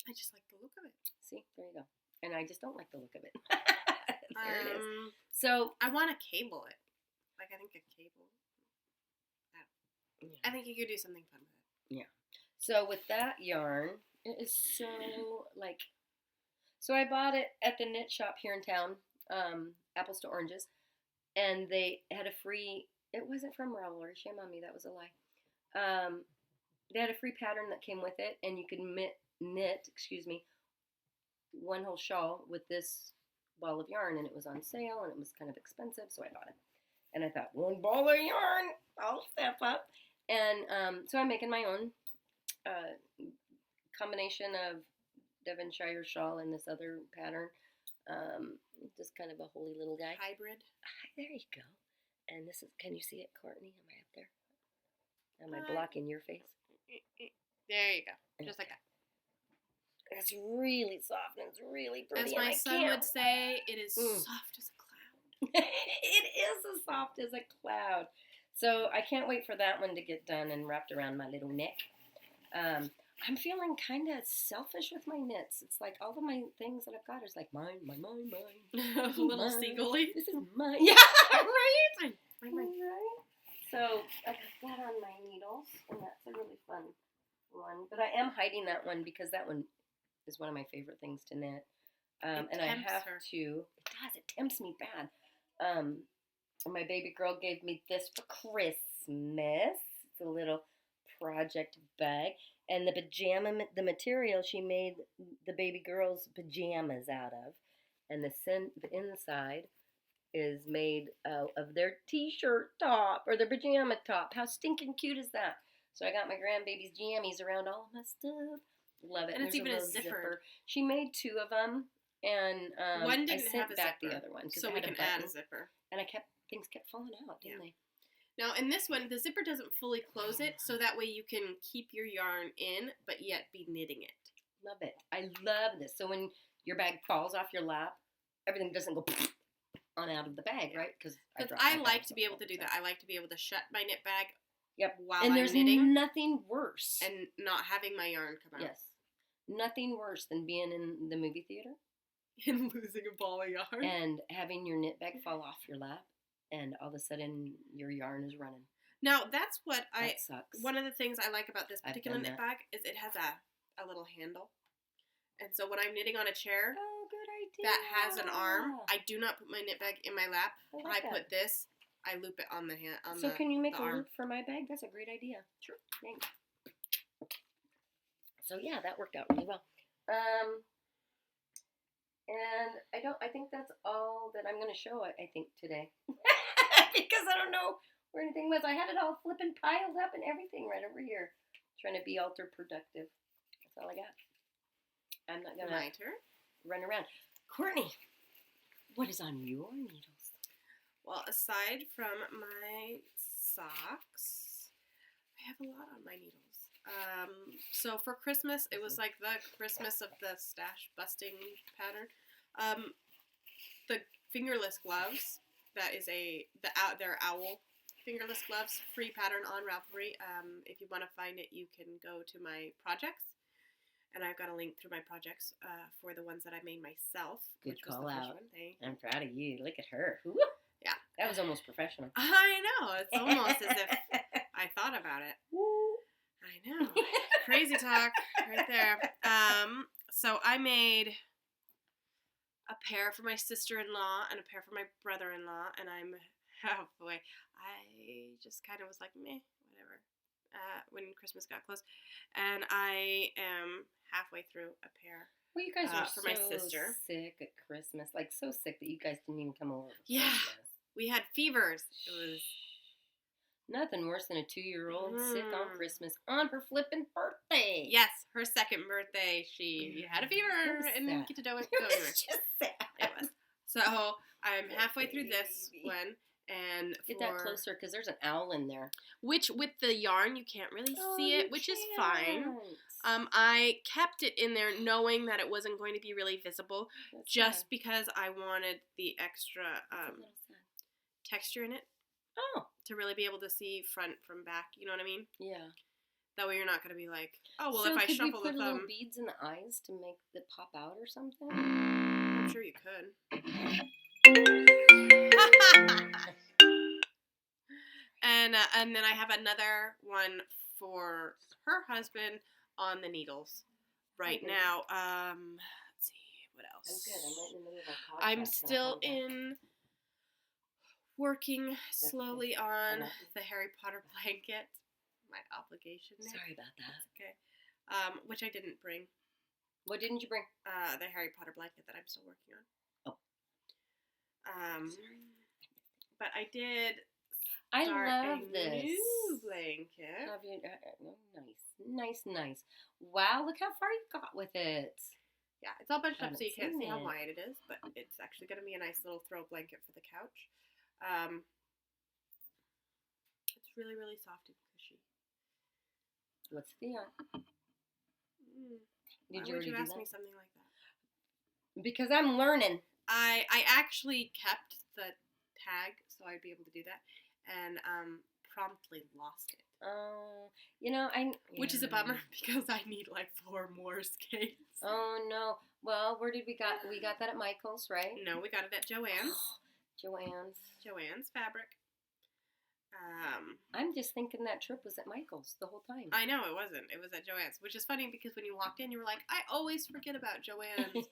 Speaker 2: I just like the look of it.
Speaker 1: See, there you go. And I just don't like the look of it. There it is.
Speaker 2: So I want to cable it. Like, I think a cable.
Speaker 1: Yeah.
Speaker 2: I think you could do something fun with it.
Speaker 1: Yeah. So with that yarn, it is so like. So I bought it at the knit shop here in town, Apples to Oranges, and they had a free. It wasn't from Ravelry. Shame on me. That was a lie. They had a free pattern that came with it, and you could knit. One whole shawl with this ball of yarn, and it was on sale, and it was kind of expensive, so I bought it. And I thought, one ball of yarn, I'll step up. And so I'm making my own combination of Devonshire shawl and this other pattern. Just kind of a holy little guy.
Speaker 2: Hybrid.
Speaker 1: There you go. And this is, can you see it, Courtney? Am I up there? Am I blocking your face?
Speaker 2: There you go. Just like that.
Speaker 1: It's really soft and it's really pretty.
Speaker 2: As my son would say, it is soft as a cloud.
Speaker 1: It is as soft as a cloud. So I can't wait for that one to get done and wrapped around my little neck. I'm feeling kind of selfish with my knits. It's like all of my things that I've got is like mine.
Speaker 2: A little seagull-y.
Speaker 1: This is mine. Yeah, right?
Speaker 2: Mine.
Speaker 1: Right? So I got that on my needles, and that's a really fun one. But I am hiding that one because that one is one of my favorite things to knit. And I have to. It does. It tempts me bad. My baby girl gave me this for Christmas. It's a little project bag. And the material she made the baby girl's pajamas out of. And the inside is made of their t-shirt top or their pajama top. How stinking cute is that? So I got my grandbaby's jammies around all my stuff. Love it.
Speaker 2: And it's even a zipper.
Speaker 1: She made 2 of them, and
Speaker 2: one didn't
Speaker 1: I sent
Speaker 2: have a
Speaker 1: back
Speaker 2: zipper,
Speaker 1: the other one
Speaker 2: so we can add a zipper.
Speaker 1: And things kept falling out, didn't they?
Speaker 2: Now in this one, the zipper doesn't fully close it, so that way you can keep your yarn in, but yet be knitting it.
Speaker 1: Love it. I love this. So when your bag falls off your lap, everything doesn't go on out of the bag, right? Because
Speaker 2: I like to be able to do that. I like to be able to shut my knit bag.
Speaker 1: Yep.
Speaker 2: While
Speaker 1: and
Speaker 2: I'm
Speaker 1: there's
Speaker 2: knitting,
Speaker 1: nothing worse.
Speaker 2: And not having my yarn come out.
Speaker 1: Yes. Nothing worse than being in the movie theater
Speaker 2: and losing a ball of yarn
Speaker 1: and having your knit bag fall off your lap, and all of a sudden your yarn is running.
Speaker 2: Now that's what
Speaker 1: that sucks.
Speaker 2: One of the things I like about this particular knit bag is it has a little handle, and so when I'm knitting on a chair,
Speaker 1: good idea,
Speaker 2: that has an arm, I do not put my knit bag in my lap.
Speaker 1: I
Speaker 2: put this. I loop it on the hand.
Speaker 1: So can you make a
Speaker 2: arm.
Speaker 1: loop for my bag? That's a great idea.
Speaker 2: Sure.
Speaker 1: Thanks. So yeah, that worked out really well. And I think that's all that I'm going to show, I think, today. Because I don't know where anything was. I had it all flipping piled up and everything right over here. Trying to be ultra productive. That's all I got. I'm not going to run around. Courtney, what is on your needles?
Speaker 2: Well, aside from my socks, I have a lot on my needles. So for Christmas, it was like the Christmas of the stash busting pattern. The fingerless gloves, that is their owl fingerless gloves, free pattern on Ravelry. If you want to find it, you can go to my projects. And I've got a link through my projects for the ones that I made myself.
Speaker 1: Good call out.
Speaker 2: Thanks.
Speaker 1: I'm proud of you. Look at her. Woo.
Speaker 2: Yeah.
Speaker 1: That was almost professional.
Speaker 2: I know. It's almost as if I thought about it.
Speaker 1: Woo.
Speaker 2: I know. Crazy talk right there. So I made a pair for my sister-in-law and a pair for my brother-in-law, and I'm halfway. I just kind of was like, meh, whatever, when Christmas got close. And I am halfway through a pair.
Speaker 1: Well, you guys were
Speaker 2: for my sister.
Speaker 1: Sick at Christmas. Like, so sick that you guys didn't even come over.
Speaker 2: Yeah. We had fevers. It was...
Speaker 1: Nothing worse than a 2-year-old sick on
Speaker 2: Mm.
Speaker 1: Christmas on her flippin' birthday.
Speaker 2: Yes, her second birthday, she had a fever
Speaker 1: was
Speaker 2: and
Speaker 1: sad.
Speaker 2: didn't get to go
Speaker 1: It
Speaker 2: anywhere.
Speaker 1: was just sad.
Speaker 2: It was. So I'm halfway through this
Speaker 1: Baby.
Speaker 2: one, and
Speaker 1: Get that closer, because there's an owl in there.
Speaker 2: Which with the yarn you can't really see
Speaker 1: you
Speaker 2: it, which is fine.
Speaker 1: can't.
Speaker 2: I kept it in there knowing that it wasn't going to be really visible,
Speaker 1: That's
Speaker 2: just
Speaker 1: sad.
Speaker 2: because I wanted the extra
Speaker 1: That's a little sad.
Speaker 2: texture in it
Speaker 1: Oh,
Speaker 2: to really be able to see front from back. You know what I mean?
Speaker 1: yeah.
Speaker 2: That way you're not going to be like, oh well,
Speaker 1: So
Speaker 2: if I
Speaker 1: could
Speaker 2: shuffle
Speaker 1: we
Speaker 2: the
Speaker 1: put little
Speaker 2: thumb,
Speaker 1: beads in the eyes to make it pop out or something?
Speaker 2: I'm sure you could. And then I have another one for her husband on the needles right
Speaker 1: Okay.
Speaker 2: now. Let's see what else.
Speaker 1: I'm good. I'm right in the middle of our podcast.
Speaker 2: I'm
Speaker 1: and
Speaker 2: still
Speaker 1: I'll come back.
Speaker 2: in working slowly on
Speaker 1: love you.
Speaker 2: the Harry Potter blanket. My obligation. There.
Speaker 1: Sorry about that.
Speaker 2: That's okay. Which I didn't bring.
Speaker 1: What didn't you bring?
Speaker 2: The Harry Potter blanket that I'm still working on.
Speaker 1: Oh.
Speaker 2: But I did.
Speaker 1: I
Speaker 2: Start
Speaker 1: love
Speaker 2: a
Speaker 1: this.
Speaker 2: new blanket.
Speaker 1: Love you. Nice. Wow, look how far you got with it.
Speaker 2: Yeah, it's all bunched up
Speaker 1: Haven't
Speaker 2: so you can't
Speaker 1: seen
Speaker 2: see how
Speaker 1: it.
Speaker 2: wide it is, but it's actually going to be a nice little throw blanket for the couch. It's really, really soft and cushy.
Speaker 1: What's the yarn? Did
Speaker 2: Why
Speaker 1: you
Speaker 2: would
Speaker 1: already
Speaker 2: you
Speaker 1: do
Speaker 2: ask
Speaker 1: that?
Speaker 2: me something like that?
Speaker 1: Because I'm learning.
Speaker 2: I actually kept the tag so I'd be able to do that, and promptly lost it.
Speaker 1: Oh,
Speaker 2: Which is a bummer because I need like 4 more skates.
Speaker 1: Oh no. Well, where did we got? We got that at Michael's, right?
Speaker 2: No, we got it at Joann's.
Speaker 1: Joann's.
Speaker 2: Fabric.
Speaker 1: I'm just thinking that trip was at Michael's the whole time.
Speaker 2: I know it wasn't. It was at Joann's, which is funny because when you walked in, you were like, I always forget about Joann's,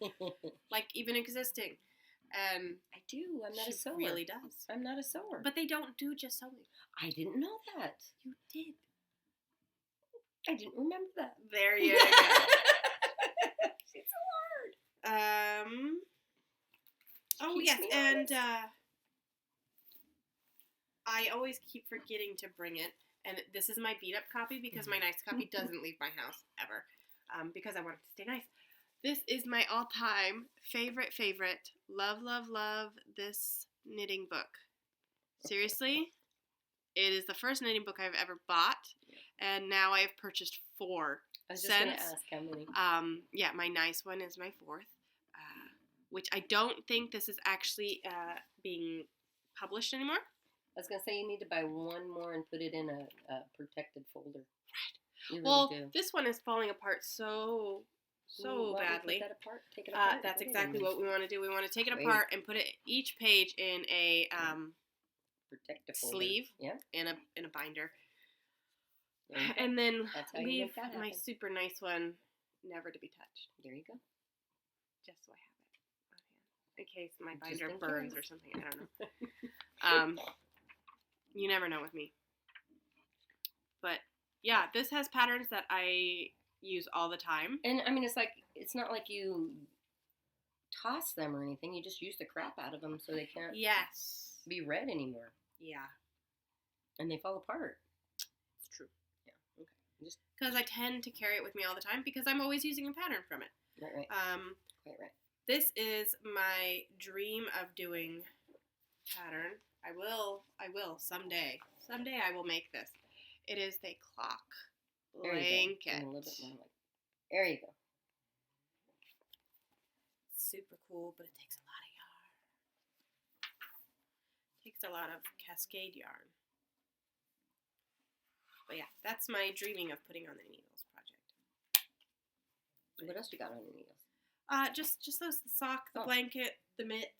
Speaker 2: like even existing. And
Speaker 1: I do. I'm not a
Speaker 2: she
Speaker 1: sewer.
Speaker 2: really does.
Speaker 1: I'm not a sewer.
Speaker 2: But they don't do just sewing.
Speaker 1: I didn't know that.
Speaker 2: You did.
Speaker 1: I didn't remember that.
Speaker 2: There you go.
Speaker 1: She's so hard.
Speaker 2: Oh
Speaker 1: Keeps
Speaker 2: yes,
Speaker 1: me
Speaker 2: and
Speaker 1: honest.
Speaker 2: I always keep forgetting to bring it. And this is my beat up copy because my nice copy doesn't leave my house ever. Because I want it to stay nice. This is my all time favorite. Love this knitting book. Seriously, it is the first knitting book I've ever bought, and now I have purchased 4.
Speaker 1: I was just going to ask how many.
Speaker 2: Yeah, my nice one is my 4th, which I don't think this is actually being published anymore.
Speaker 1: I was going to say you need to buy one more and put it in a protected folder.
Speaker 2: Right.
Speaker 1: You really
Speaker 2: Well,
Speaker 1: do.
Speaker 2: this one is falling apart so
Speaker 1: Why don't we
Speaker 2: badly.
Speaker 1: Put that apart? Take it apart.
Speaker 2: That's
Speaker 1: put it
Speaker 2: exactly
Speaker 1: in
Speaker 2: what we want to do. We want to take it
Speaker 1: Great.
Speaker 2: apart and put it each page in a
Speaker 1: protective folder.
Speaker 2: sleeve.
Speaker 1: Yeah.
Speaker 2: in a binder,
Speaker 1: There you go.
Speaker 2: and then
Speaker 1: That's how you
Speaker 2: leave
Speaker 1: make that
Speaker 2: my
Speaker 1: happen.
Speaker 2: super nice one never to be touched,
Speaker 1: There you go.
Speaker 2: just so I have it on hand in case my
Speaker 1: Just
Speaker 2: binder
Speaker 1: in
Speaker 2: burns
Speaker 1: case.
Speaker 2: or something. I don't know. You never know with me. But yeah, this has patterns that I use all the time.
Speaker 1: And I mean, it's not like you toss them or anything. You just use the crap out of them so they can't
Speaker 2: Yes.
Speaker 1: be read anymore,
Speaker 2: Yeah,
Speaker 1: and they fall apart.
Speaker 2: it's true.
Speaker 1: Yeah. Okay. Just
Speaker 2: Because I tend to carry it with me all the time because I'm always using a pattern from it.
Speaker 1: right. Quite right.
Speaker 2: This is my dream of doing pattern. I will someday. Someday I will make this. It is the clock
Speaker 1: There you go.
Speaker 2: blanket.
Speaker 1: And a little bit more like. There you go.
Speaker 2: Super cool, but it takes a lot of yarn. Takes a lot of cascade yarn. But yeah, that's my dreaming of putting on the needles project.
Speaker 1: What else you got on your needles?
Speaker 2: Just those, the sock, the
Speaker 1: Oh.
Speaker 2: blanket, the mitts.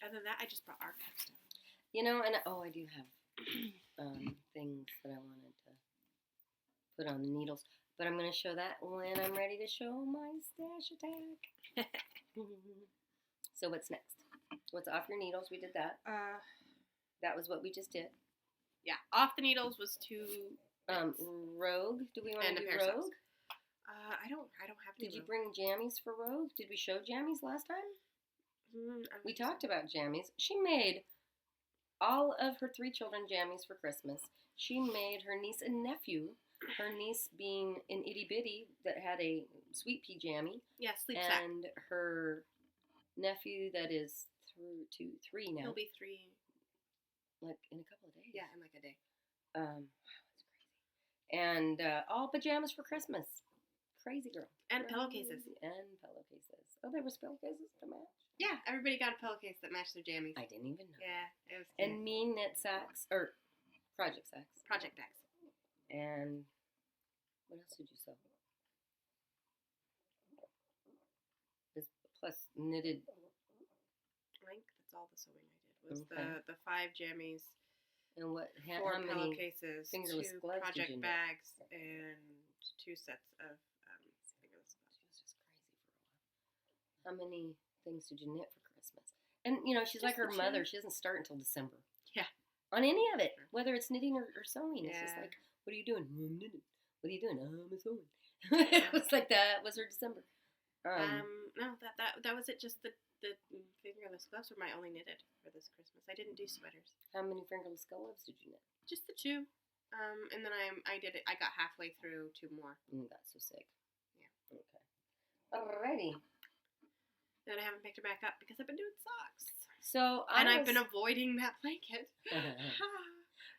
Speaker 2: Other than that, I just brought archive stuff.
Speaker 1: And I do have things that I wanted to put on the needles, but I'm going to show that when I'm ready to show my stash attack. So what's next? What's off your needles? We did that. That was what we just did.
Speaker 2: Yeah, off the needles was 2.
Speaker 1: Rogue. Do we want
Speaker 2: And
Speaker 1: to
Speaker 2: a
Speaker 1: do
Speaker 2: pair of
Speaker 1: Rogue?
Speaker 2: socks. I don't have any.
Speaker 1: Did you bring jammies for Rogue? Did we show jammies last time? We talked about jammies. She made all of her 3 children jammies for Christmas. She made her niece and nephew, her niece being an itty bitty that had a sweet pea jammy,
Speaker 2: Yeah, sleep sack.
Speaker 1: and her nephew that is through to 3 now,
Speaker 2: He'll be 3.
Speaker 1: like in a couple of days.
Speaker 2: Yeah, in like a day.
Speaker 1: Wow, that's crazy. And all pajamas for Christmas. Crazy girl.
Speaker 2: And pillowcases.
Speaker 1: And pillowcases. Oh, there was pillowcases to match.
Speaker 2: Yeah, everybody got a pillowcase that matched their jammies.
Speaker 1: I didn't even know.
Speaker 2: Yeah, it was cute.
Speaker 1: And me knit sacks, or project sacks.
Speaker 2: Project X.
Speaker 1: And what else did you sew? Plus knitted.
Speaker 2: I think that's all the sewing I did. Was
Speaker 1: Okay.
Speaker 2: the 5 jammies,
Speaker 1: And what?
Speaker 2: 4
Speaker 1: How many?
Speaker 2: pillowcases,
Speaker 1: fingerless
Speaker 2: 2
Speaker 1: gloves did
Speaker 2: project
Speaker 1: you knit?
Speaker 2: bags, and 2 sets of fingerless gloves.
Speaker 1: She was just crazy for a while. How many things did you knit for Christmas? And you know, she's
Speaker 2: Just
Speaker 1: like her
Speaker 2: the
Speaker 1: mother.
Speaker 2: 2.
Speaker 1: She doesn't start until December.
Speaker 2: Yeah.
Speaker 1: On any of it, whether it's knitting or sewing, it's just
Speaker 2: Yeah.
Speaker 1: like, what are you doing? I'm knitting. What are you doing? I'm sewing. It was like that was her December.
Speaker 2: No, that was it. Just the fingerless gloves were my only knitted for this Christmas. I didn't do sweaters.
Speaker 1: How many fingerless gloves did you knit?
Speaker 2: Just the 2. And then I did it. I got halfway through 2 more.
Speaker 1: You got so sick.
Speaker 2: Yeah.
Speaker 1: Okay. Alrighty.
Speaker 2: Then I haven't picked her back up because I've been doing socks.
Speaker 1: So
Speaker 2: I've been avoiding that blanket.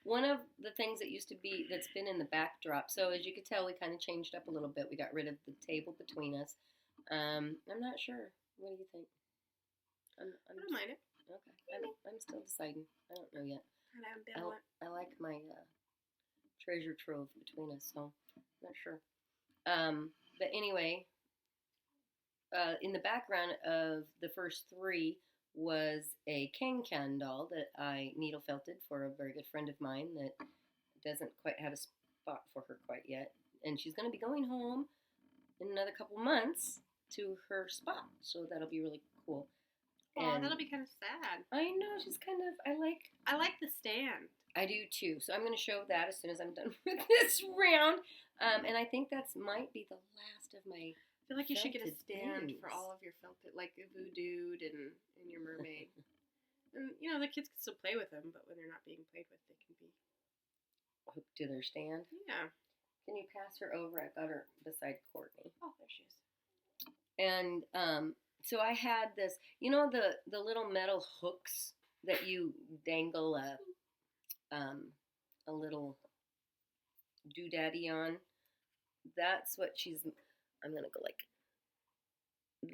Speaker 1: One of the things that used to be that's been in the backdrop. So as you could tell, we kind of changed up a little bit. We got rid of the table between us. I'm not sure. What do you think?
Speaker 2: I don't mind it.
Speaker 1: Okay. I'm still deciding. I don't know yet.
Speaker 2: Kind of ambivalent.
Speaker 1: I like my treasure trove between us, so I'm not sure. But anyway, in the background of the first 3 was a Can doll that I needle felted for a very good friend of mine that doesn't quite have a spot for her quite yet. And she's going to be going home in another couple months to her spot, so that'll be really cool.
Speaker 2: Oh,
Speaker 1: And
Speaker 2: that'll be kind of sad.
Speaker 1: I know, she's kind of,
Speaker 2: I like the stand.
Speaker 1: I do too. So I'm going to show that as soon as I'm done with this round. And I think that might be the last of my.
Speaker 2: I feel like you should get a
Speaker 1: Felted
Speaker 2: stand
Speaker 1: things.
Speaker 2: for all of your felted, like the Voodoo and your mermaid. And, you know, the kids can still play with them, but when they're not being played with, they can be.
Speaker 1: hooked to their stand.
Speaker 2: Yeah.
Speaker 1: Can you pass her over? I got her beside Courtney.
Speaker 2: Oh, there she is.
Speaker 1: And so I had this, you know, the little metal hooks that you dangle a little doodaddy on. That's what I'm gonna go like.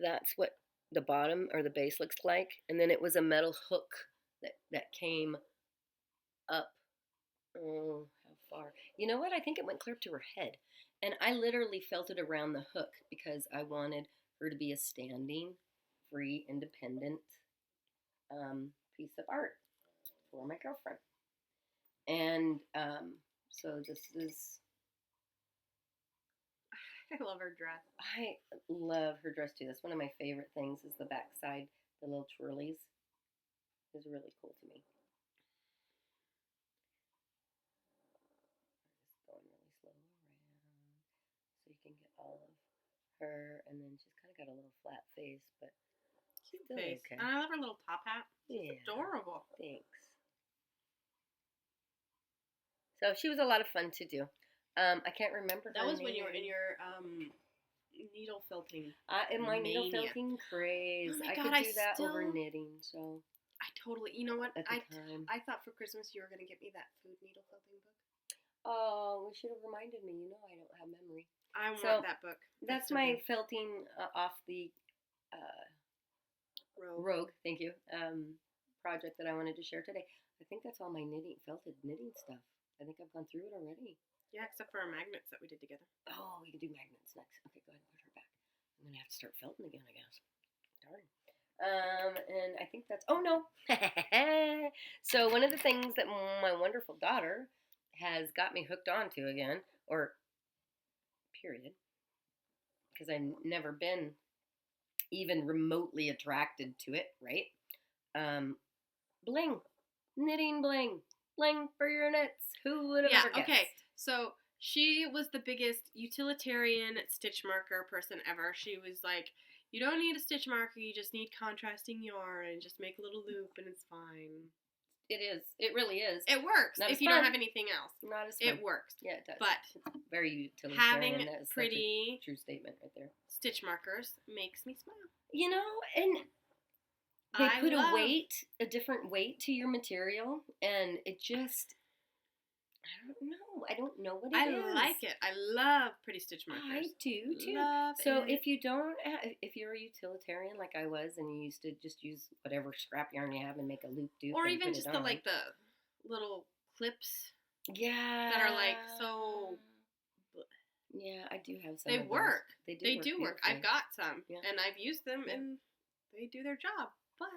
Speaker 1: That's what the bottom or the base looks like, and then it was a metal hook that came up. Oh, how far? You know what? I think it went clear up to her head, and I literally felt it around the hook because I wanted her to be a standing, free, independent piece of art for my girlfriend. And so this is.
Speaker 2: I love her dress.
Speaker 1: I love her dress too. That's one of my favorite things is the backside, the little twirlies. Is really cool to me. Just going really slow around so you can get all of her, and then she's kind of got a little flat face, but
Speaker 2: Cute
Speaker 1: still
Speaker 2: face.
Speaker 1: okay.
Speaker 2: And I love her little top hat.
Speaker 1: Yeah,
Speaker 2: Adorable.
Speaker 1: thanks. So she was a lot of fun to do. I can't remember.
Speaker 2: That
Speaker 1: her
Speaker 2: was when you were in
Speaker 1: name.
Speaker 2: your needle felting.
Speaker 1: In my needle
Speaker 2: mania.
Speaker 1: felting craze.
Speaker 2: Oh my
Speaker 1: I
Speaker 2: God,
Speaker 1: could
Speaker 2: I
Speaker 1: do that over
Speaker 2: still-
Speaker 1: knitting. So
Speaker 2: I totally. You know what?
Speaker 1: at the time.
Speaker 2: I thought for Christmas you were gonna get me that food needle felting book.
Speaker 1: Oh, we should have reminded me. You know I don't have memory.
Speaker 2: I want
Speaker 1: So,
Speaker 2: that book.
Speaker 1: That's my felting off the Rogue. Thank you. Project that I wanted to share today. I think that's all my felted knitting stuff. I think I've gone through it already.
Speaker 2: Yeah, except for our magnets that we did together.
Speaker 1: Oh, we can do magnets next. Okay, go ahead and put her back. I'm gonna have to start felting again, I guess. Darn. And I think that's. Oh no. So one of the things that my wonderful daughter has got me hooked onto again, or period, because I've never been even remotely attracted to it, right? Bling, knitting bling, bling for your knits. Who would have
Speaker 2: Yeah.
Speaker 1: ever guessed?
Speaker 2: Okay. So she was the biggest utilitarian stitch marker person ever. She was like, you don't need a stitch marker, you just need contrasting yarn and just make a little loop and it's fine.
Speaker 1: It is. It really is.
Speaker 2: It works
Speaker 1: Not
Speaker 2: if
Speaker 1: as
Speaker 2: you
Speaker 1: fun.
Speaker 2: don't have anything else.
Speaker 1: Not as fun.
Speaker 2: It works.
Speaker 1: Yeah, it does.
Speaker 2: But
Speaker 1: it's very utilitarian.
Speaker 2: having
Speaker 1: That is
Speaker 2: pretty
Speaker 1: such a true statement right there.
Speaker 2: stitch markers makes me smile.
Speaker 1: You know, and they put a different weight to your material, and it just, I don't know what it is.
Speaker 2: I like it. I love pretty stitch markers.
Speaker 1: I do too.
Speaker 2: Love
Speaker 1: so
Speaker 2: it.
Speaker 1: if you're a utilitarian like I was, and you used to just use whatever scrap yarn you have and make a loop doop,
Speaker 2: or
Speaker 1: and
Speaker 2: even
Speaker 1: put
Speaker 2: just
Speaker 1: it
Speaker 2: the
Speaker 1: on.
Speaker 2: the little clips.
Speaker 1: Yeah.
Speaker 2: That are like so.
Speaker 1: Yeah, I do have some.
Speaker 2: They work.
Speaker 1: They do.
Speaker 2: They do work. I've got some,
Speaker 1: Yeah.
Speaker 2: and I've used them, and they do their job. But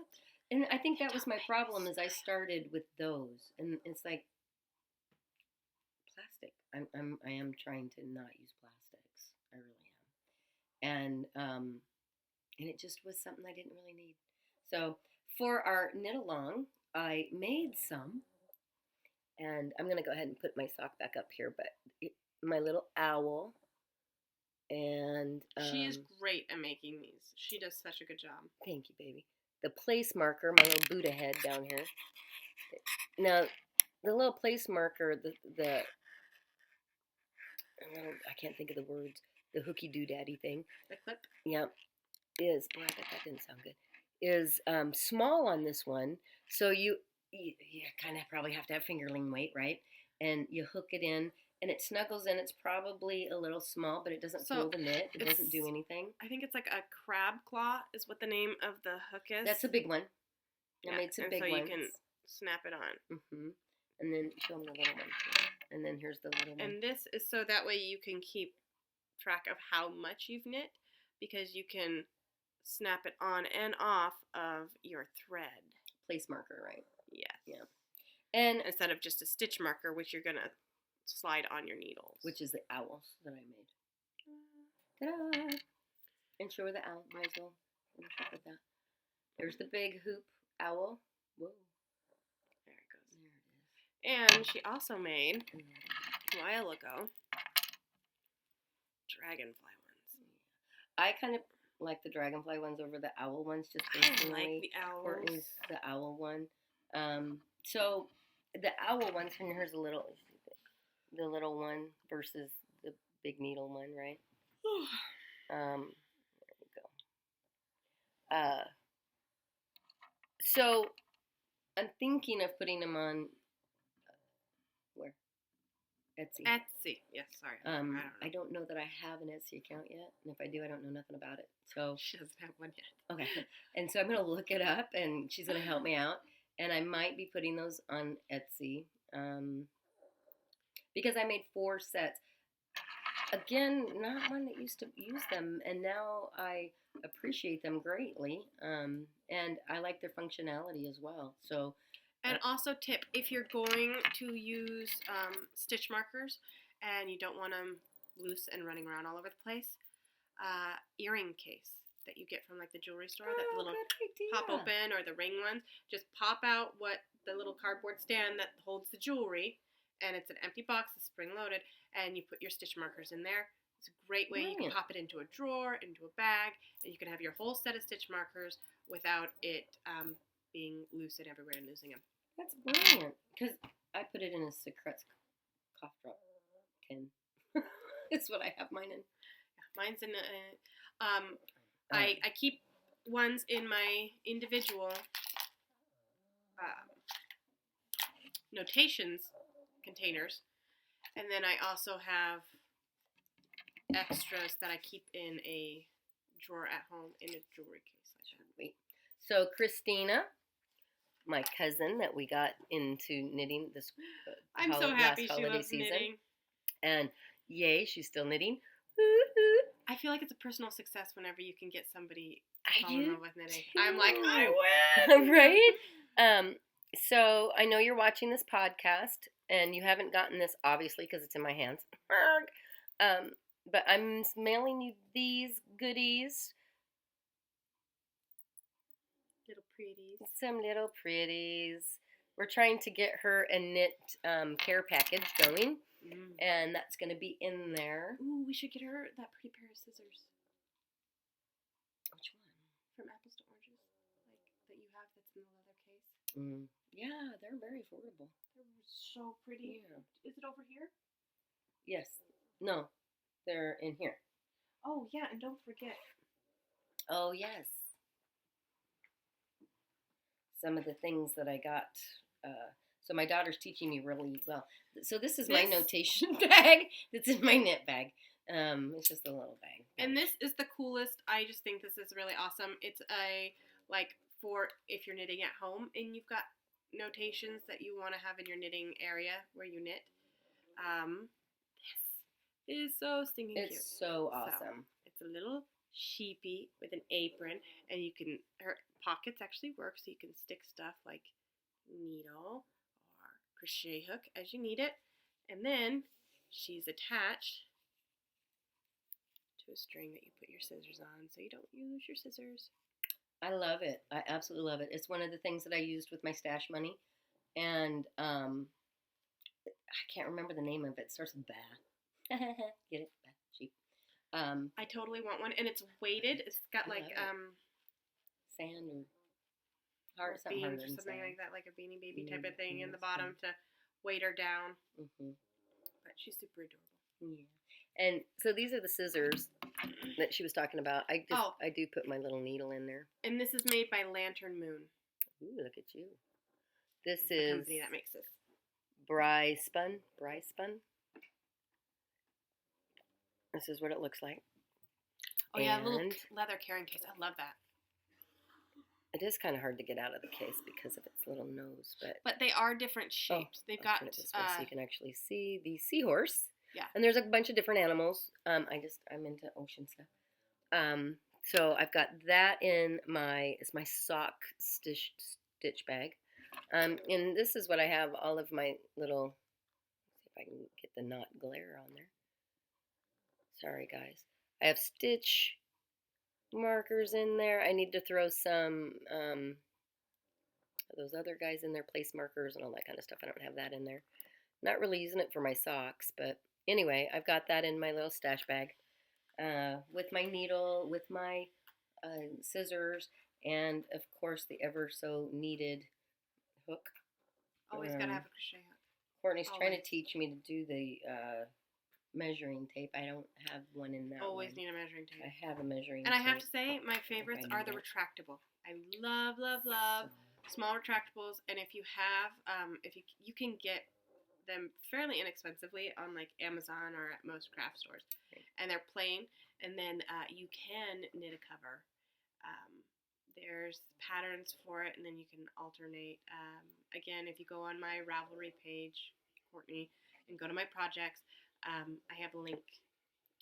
Speaker 1: and I think that was my problem is I started with those, and it's like plastic. I am trying to not use plastics. I really am, and it just was something I didn't really need. So for our knit along, I made some, and I'm gonna go ahead and put my sock back up here, but my little owl. And
Speaker 2: she is great at making these. She does such a good job.
Speaker 1: Thank you, baby. The place marker, my little Buddha head down here. Now, the little place marker, I can't think of the words. The hooky doodaddy thing.
Speaker 2: The clip.
Speaker 1: Yeah, is boy, I bet that didn't sound good. Is small on this one, so you kind of probably have to have fingerling weight, right? And you hook it in. And it snuggles in. It's probably a little small, but it doesn't pull the knit. It doesn't do anything.
Speaker 2: I think it's like a crab claw is what the name of the hook is.
Speaker 1: That's a big one. I made some big ones.
Speaker 2: So you can snap it on.
Speaker 1: Mm-hmm. And then show them the little one. And then here's the little one.
Speaker 2: And this is so that way you can keep track of how much you've knit, because you can snap it on and off of your thread.
Speaker 1: Place marker, right?
Speaker 2: Yes.
Speaker 1: Yeah. And
Speaker 2: instead of just a stitch marker, which you're gonna slide on your needles.
Speaker 1: Which is the owls that I made. Ta-da! And show her the owl. Might as well finish up with that. There's the big hoop owl. Whoa.
Speaker 2: There it goes.
Speaker 1: There it is.
Speaker 2: And she also made, a while ago, dragonfly ones.
Speaker 1: I kind of like the dragonfly ones over the owl ones, just personally.
Speaker 2: I like the owls.
Speaker 1: Courtney's the owl one. So the owl ones, and here's the little one versus the big needle one, right? There we go. So I'm thinking of putting them on where? Etsy.
Speaker 2: Etsy. Yes, sorry.
Speaker 1: I don't know that I have an Etsy account yet, and if I do, I don't know nothing about it. So
Speaker 2: she doesn't have one yet.
Speaker 1: Okay, and so I'm gonna look it up, and she's gonna help me out, and I might be putting those on Etsy. Because I made 4 sets. Again, not one that used to use them, and now I appreciate them greatly, and I like their functionality as well. So,
Speaker 2: and also tip, if you're going to use stitch markers and you don't want them loose and running around all over the place, earring case that you get from like the jewelry store, that little pop open, or the ring ones, just pop out the little cardboard stand that holds the jewelry. And it's an empty box, it's spring loaded, and you put your stitch markers in there. It's a great way. You can pop it into a drawer, into a bag, and you can have your whole set of stitch markers without it being loose and everywhere and losing them. That's
Speaker 1: brilliant. Because I put it in a Secrets cough drop tin. That's what I have mine in.
Speaker 2: Yeah, mine's in I keep ones in my individual notations containers, and then I also have extras that I keep in a drawer at home in a jewelry case.
Speaker 1: Wait. So Christina, my cousin that we got into knitting this
Speaker 2: I'm so happy she loves
Speaker 1: season.
Speaker 2: Knitting.
Speaker 1: And yay, she's still knitting.
Speaker 2: I feel like it's a personal success whenever you can get somebody
Speaker 1: I
Speaker 2: fall in
Speaker 1: do
Speaker 2: love with knitting.
Speaker 1: too.
Speaker 2: I'm like, I win!
Speaker 1: Right? So I know you're watching this podcast, and you haven't gotten this, obviously, because it's in my hands. But I'm mailing you these goodies.
Speaker 2: Little pretties.
Speaker 1: Some little pretties. We're trying to get her a knit care package going, and that's going to be in there.
Speaker 2: Ooh, we should get her that pretty pair of scissors.
Speaker 1: Which one?
Speaker 2: From Apples to Oranges. Like, that you have fits in the leather case.
Speaker 1: Yeah, they're very affordable.
Speaker 2: They're so pretty.
Speaker 1: Yeah.
Speaker 2: Is it over here?
Speaker 1: Yes. No, they're in here.
Speaker 2: Oh, yeah, and don't forget.
Speaker 1: Oh, yes. Some of the things that I got. So my daughter's teaching me really well. So this is my notation bag that's in my knit bag. It's just a little bag.
Speaker 2: And this is the coolest. I just think this is really awesome. It's for if you're knitting at home and you've got notations that you want to have in your knitting area where you knit. This is so stinking cute.
Speaker 1: It's so awesome.
Speaker 2: So, it's a little sheepy with an apron, and her pockets actually work, so you can stick stuff like needle or crochet hook as you need it. And then she's attached to a string that you put your scissors on, so you don't lose your scissors.
Speaker 1: I love it. I absolutely love it. It's one of the things that I used with my stash money, and I can't remember the name of it. It starts with Ba. Get it? Ba. Sheep.
Speaker 2: I totally want one, and it's weighted. It's got
Speaker 1: sand or hard
Speaker 2: beans or something like that, like a Beanie Baby type of thing in the bottom to weight her down. But she's super adorable.
Speaker 1: Yeah. And so these are the scissors that she was talking about. I do put my little needle in there.
Speaker 2: And this is made by Lantern Moon.
Speaker 1: Ooh, look at you. This
Speaker 2: is the company that makes this.
Speaker 1: Bry Spun. This is what it looks like.
Speaker 2: Oh, yeah, a little leather carrying case. I love that.
Speaker 1: It is kind of hard to get out of the case because of its little nose,
Speaker 2: but they are different shapes. They've got
Speaker 1: this way so you can actually see the seahorse.
Speaker 2: Yeah.
Speaker 1: And there's a bunch of different animals. I'm into ocean stuff. So I've got that in my sock stitch bag. And this is what I have all of my little, let's see if I can get the knot glare on there. Sorry, guys. I have stitch markers in there. I need to throw some those other guys in there, place markers and all that kind of stuff. I don't have that in there. Not really using it for my socks, but anyway, I've got that in my little stash bag with my needle, with my scissors, and of course the ever so needed hook.
Speaker 2: Always gotta have a crochet hook.
Speaker 1: Courtney's trying to teach me to do the measuring tape. I don't have one in that.
Speaker 2: Always need a measuring tape.
Speaker 1: I have a measuring
Speaker 2: tape. And
Speaker 1: I
Speaker 2: have to say, my favorites are the retractable. I love small retractables. And if you have, if you can get them fairly inexpensively on like Amazon or at most craft stores, and they're plain. And then you can knit a cover. There's patterns for it, and then you can alternate. Again, if you go on my Ravelry page, Courtney, and go to my projects. I have a link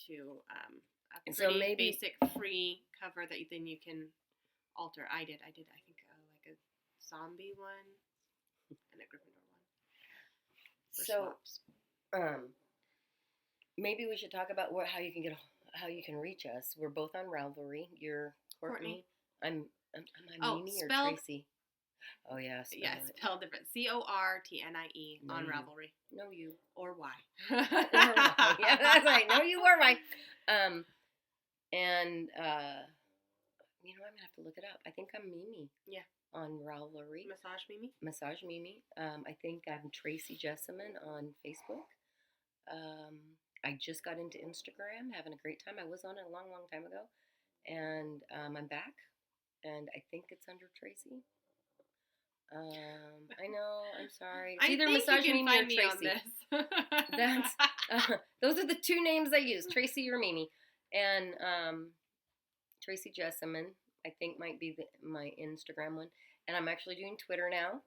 Speaker 2: to a pretty basic free cover that then you can alter. I did I think like a zombie one and a Gryffindor one.
Speaker 1: So maybe we should talk about how you can reach us. We're both on Ravelry. You're Courtney. I'm Mimi or Tracy. Oh, yeah.
Speaker 2: Yeah, spelled different. Cortnie on Ravelry.
Speaker 1: No, you.
Speaker 2: Or Y.
Speaker 1: Or Y. Yeah, that's right. No, you or Y. And, I'm going to have to look it up. I think I'm Mimi.
Speaker 2: Yeah.
Speaker 1: On Ravelry.
Speaker 2: Massage Mimi.
Speaker 1: I think I'm Tracy Jessamine on Facebook. I just got into Instagram, having a great time. I was on it a long, long time ago. And I'm back. And I think it's under Tracy. I know. I'm sorry. It's either Massage Mimi or Tracy. That's those are the two names I use, Tracy or Mimi. And Tracy Jessamine, I think might be my Instagram one. And I'm actually doing Twitter now,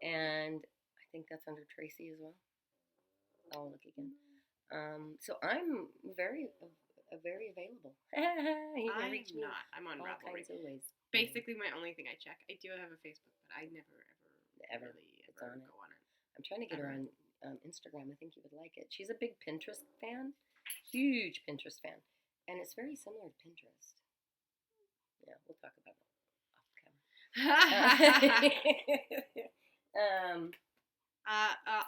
Speaker 1: and I think that's under Tracy as well. I'll look again. So I'm very available. You can reach me.
Speaker 2: I'm on
Speaker 1: all
Speaker 2: Ravelry.
Speaker 1: Kinds of ways.
Speaker 2: Basically, my only thing I check. I do have a Facebook, but I never really go on it.
Speaker 1: I'm trying to get her on Instagram. I think you would like it. She's a big Pinterest fan, huge Pinterest fan, and it's very similar to Pinterest. Yeah, we'll talk about it off camera.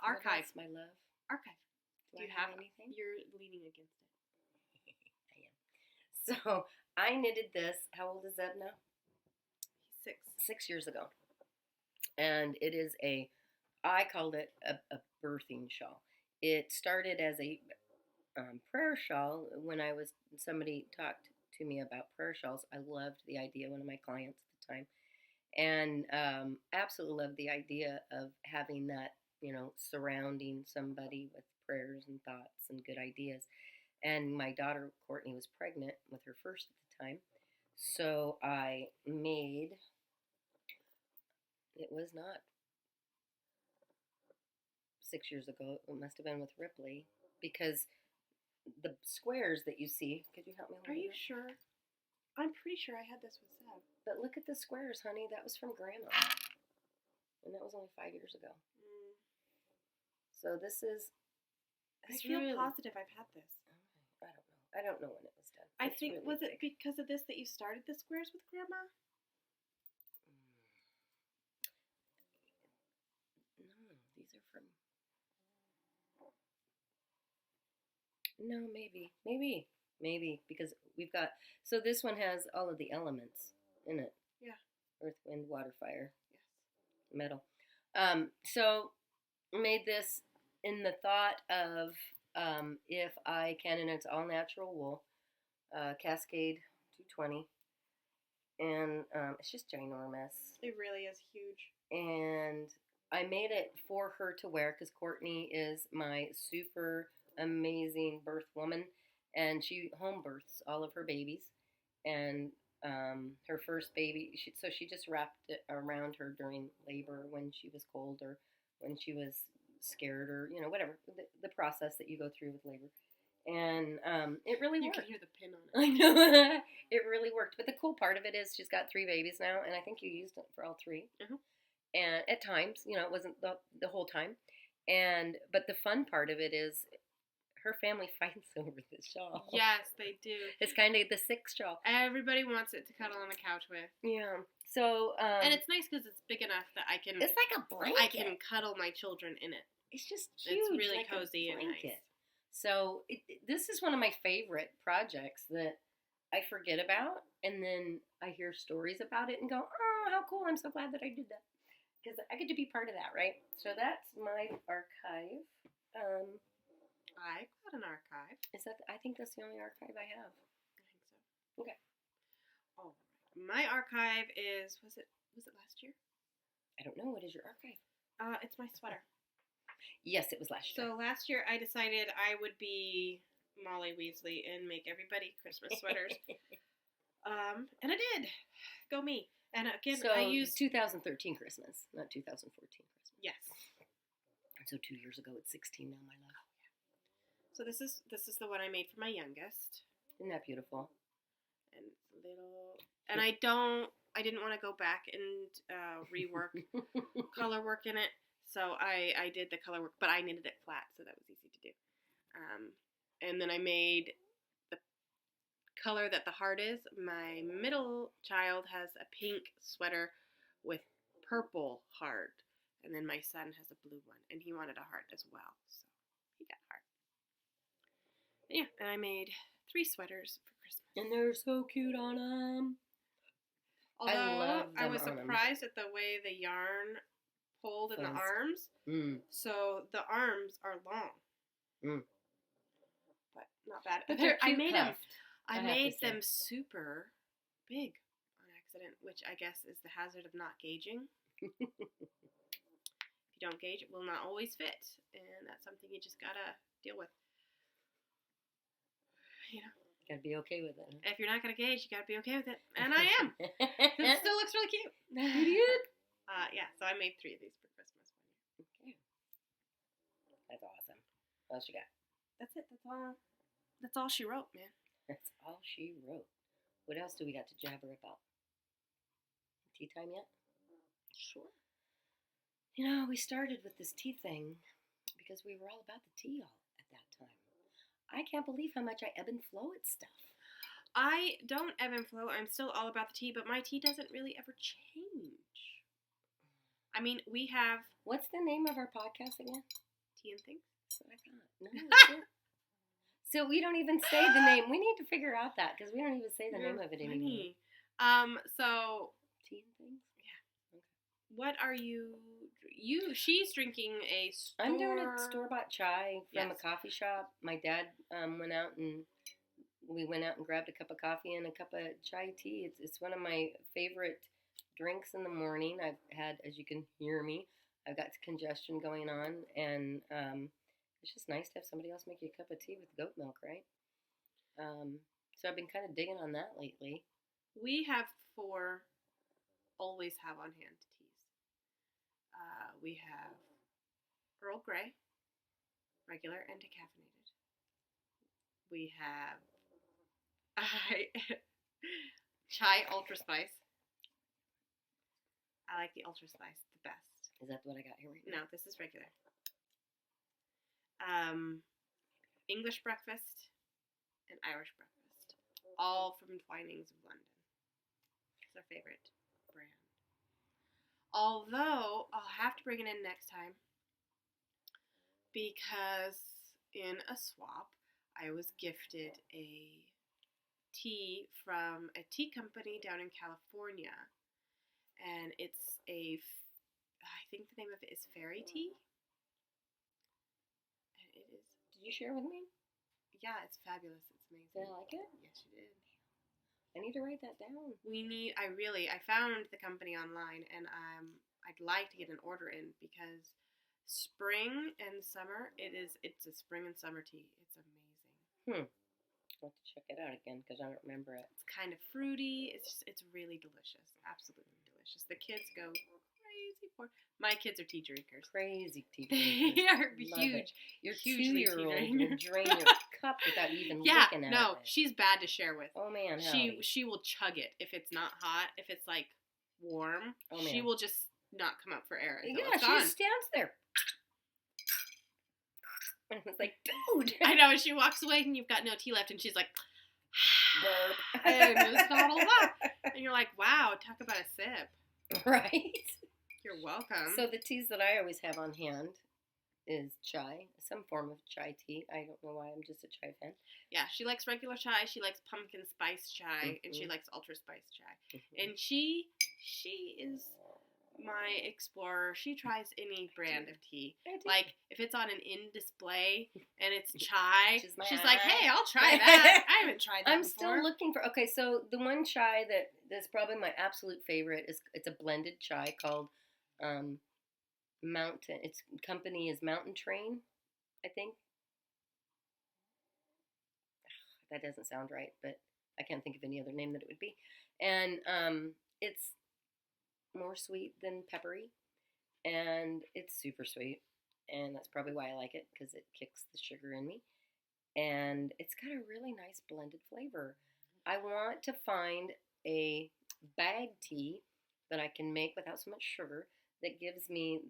Speaker 2: Archive.
Speaker 1: My love.
Speaker 2: Archive.
Speaker 1: Do you have anything?
Speaker 2: You're leaning against it.
Speaker 1: I am. So I knitted this. How old is Zeb now?
Speaker 2: 6.
Speaker 1: 6 years ago. And it is I called it a birthing shawl. It started as a prayer shawl. When somebody talked to me about prayer shawls, I loved the idea, one of my clients at the time, and absolutely loved the idea of having that, surrounding somebody with prayers and thoughts and good ideas. And my daughter Courtney was pregnant with her first at the time, so I made, it was not 6 years ago, it must have been with Ripley, because the squares that you see, could you help me hold
Speaker 2: Are you
Speaker 1: it up?
Speaker 2: sure? I'm pretty sure I had this with Seb.
Speaker 1: But look at the squares, honey. That was from Grandma. And that was only 5 years ago. So this is...
Speaker 2: I feel positive I've had this.
Speaker 1: I don't know when it was done.
Speaker 2: I think, really was it because of this that you started the squares with Grandma?
Speaker 1: No, these are from... No, maybe, because we've got... So this one has all of the elements in it.
Speaker 2: Yeah. Earth,
Speaker 1: wind, water, fire.
Speaker 2: Yes.
Speaker 1: Metal. So made this in the thought of, if I can, and it's all natural wool, Cascade 220, and it's just ginormous.
Speaker 2: It really is huge.
Speaker 1: And I made it for her to wear because Courtney is my super amazing birth woman, and she home births all of her babies, and her first baby, she just wrapped it around her during labor when she was cold or when she was scared, or whatever the process that you go through with labor. And it really worked.
Speaker 2: You can hear the pin on it.
Speaker 1: I know. It really worked. But the cool part of it is she's got 3 babies now, and I think you used it for all 3.
Speaker 2: Mm-hmm.
Speaker 1: And at times, it wasn't the whole time. But the fun part of it is her family fights over this shawl.
Speaker 2: Yes, they do.
Speaker 1: It's kind of the 6th shawl.
Speaker 2: Everybody wants it to cuddle on the couch with.
Speaker 1: Yeah. So.
Speaker 2: And it's nice because it's big enough that I can.
Speaker 1: It's like a blanket.
Speaker 2: I can cuddle my children in it.
Speaker 1: It's just huge.
Speaker 2: It's really
Speaker 1: like
Speaker 2: cozy and nice.
Speaker 1: So this is one of my favorite projects that I forget about, and then I hear stories about it and go, oh, how cool, I'm so glad that I did that. Because I get to be part of that, right? So that's my archive.
Speaker 2: I've got an archive.
Speaker 1: I think that's the only archive I have.
Speaker 2: I think so.
Speaker 1: Okay.
Speaker 2: All right. My archive is, was it last year?
Speaker 1: I don't know. What is your archive?
Speaker 2: It's my sweater.
Speaker 1: Yes, it was last year.
Speaker 2: So last year I decided I would be Molly Weasley and make everybody Christmas sweaters. And I did. Go me. And again,
Speaker 1: so
Speaker 2: I used
Speaker 1: 2013 Christmas, not 2014 Christmas.
Speaker 2: Yes.
Speaker 1: So 2 years ago, it's 16 now, my love.
Speaker 2: So this is the one I made for my youngest.
Speaker 1: Isn't that beautiful?
Speaker 2: And it's a little. And I didn't want to go back and rework color work in it. So I did the color work, but I knitted it flat, so that was easy to do. And then I made the color that the heart is. My middle child has a pink sweater with purple heart, and then my son has a blue one, and he wanted a heart as well, so he got a heart. And yeah, and I made 3 sweaters for Christmas.
Speaker 1: And they're so cute on them.
Speaker 2: Although I was surprised at the way the yarn pulled in the arms. So the arms are long. But not bad.
Speaker 1: But
Speaker 2: I made them super big on accident, which I guess is the hazard of not gauging. If you don't gauge, it will not always fit, and that's something you just gotta deal with.
Speaker 1: Gotta be okay with it.
Speaker 2: If you're not gonna gauge, you gotta be okay with it, and I am. It still looks really cute.
Speaker 1: Cute.
Speaker 2: Yeah. So I made 3 of these for Christmas one year.
Speaker 1: Okay. That's awesome. What else you got?
Speaker 2: That's it. That's all she wrote, man.
Speaker 1: That's all she wrote. What else do we got to jabber about? Tea time yet?
Speaker 2: Sure.
Speaker 1: We started with this tea thing because we were all about the tea all at that time. I can't believe how much I ebb and flow at stuff.
Speaker 2: I don't ebb and flow. I'm still all about the tea, but my tea doesn't really ever change. I mean, we have...
Speaker 1: What's the name of our podcast again?
Speaker 2: Tea and Things?
Speaker 1: That's what I thought. No, that's it. So we don't even say the name. We need to figure out that because we don't even say the name of it anymore.
Speaker 2: So...
Speaker 1: Tea and Things?
Speaker 2: Yeah.
Speaker 1: Okay.
Speaker 2: what are you? She's drinking a store.
Speaker 1: I'm doing a store-bought chai from
Speaker 2: Yes.
Speaker 1: a coffee shop. My dad went out and we went out and grabbed a cup of coffee and a cup of chai tea. It's one of my favorite drinks in the morning. I've had, as you can hear me, I've got congestion going on, and it's just nice to have somebody else make you a cup of tea with goat milk, right? So I've been kind of digging on that lately.
Speaker 2: We have 4 always have on hand teas. We have Earl Grey, regular and decaffeinated. We have chai ultra spice. I like the ultra spice the best.
Speaker 1: Is that what I got here right now?
Speaker 2: No, this is regular. English breakfast and Irish breakfast, all from Twinings of London. It's our favorite brand. Although I'll have to bring it in next time because in a swap I was gifted a tea from a tea company down in California, and it's I think the name of it is Fairy Tea. And it is.
Speaker 1: Did you share with me?
Speaker 2: Yeah, it's fabulous. It's amazing.
Speaker 1: Did I like it?
Speaker 2: Yes, you did.
Speaker 1: I need to write that down.
Speaker 2: I found the company online, and I'd like to get an order in because spring and summer, it's a spring and summer tea. It's amazing.
Speaker 1: I'll have to check it out again because I don't remember it.
Speaker 2: It's kind of fruity. It's really delicious. Absolutely delicious. The kids go crazy for it. My kids are tea drinkers.
Speaker 1: Crazy tea
Speaker 2: They
Speaker 1: drinkers.
Speaker 2: are
Speaker 1: Love
Speaker 2: huge.
Speaker 1: it. Your
Speaker 2: hugely
Speaker 1: 2-year-old will
Speaker 2: tea
Speaker 1: drain your cup without even
Speaker 2: Yeah,
Speaker 1: looking at
Speaker 2: no,
Speaker 1: it.
Speaker 2: she's bad to share with.
Speaker 1: Oh man,
Speaker 2: She will chug it if it's not hot. If it's like warm,
Speaker 1: Oh,
Speaker 2: she
Speaker 1: man.
Speaker 2: will just not come up for air until
Speaker 1: Yeah,
Speaker 2: it's
Speaker 1: she
Speaker 2: gone.
Speaker 1: just stands there. And it's like, dude.
Speaker 2: I know, and she walks away and you've got no tea left, and she's like,
Speaker 1: Burp.
Speaker 2: and just bottled up. And you're like, wow, talk about a sip.
Speaker 1: Right?
Speaker 2: You're welcome.
Speaker 1: So the teas that I always have on hand is chai, some form of chai tea. I don't know why, I'm just a chai fan.
Speaker 2: yeah, she likes regular chai, she likes pumpkin spice chai, and she
Speaker 1: Mhm.
Speaker 2: likes ultra spice chai.
Speaker 1: Mhm.
Speaker 2: And she is my explorer. She tries any brand of tea.
Speaker 1: I do.
Speaker 2: Like, if it's on an in display and it's chai,
Speaker 1: She's my
Speaker 2: she's like,
Speaker 1: eye.
Speaker 2: hey, I'll try that. I haven't tried that
Speaker 1: I'm
Speaker 2: before.
Speaker 1: still looking for. Okay, so the one chai that's probably my absolute favorite it's a blended chai called Mountain. Its company is Mountain Train, I think. That doesn't sound right, but I can't think of any other name that it would be. And it's more sweet than peppery, and it's super sweet, and that's probably why I like it because it kicks the sugar in me, and it's got a really nice blended flavor. I want to find a bag tea that I can make without so much sugar that gives me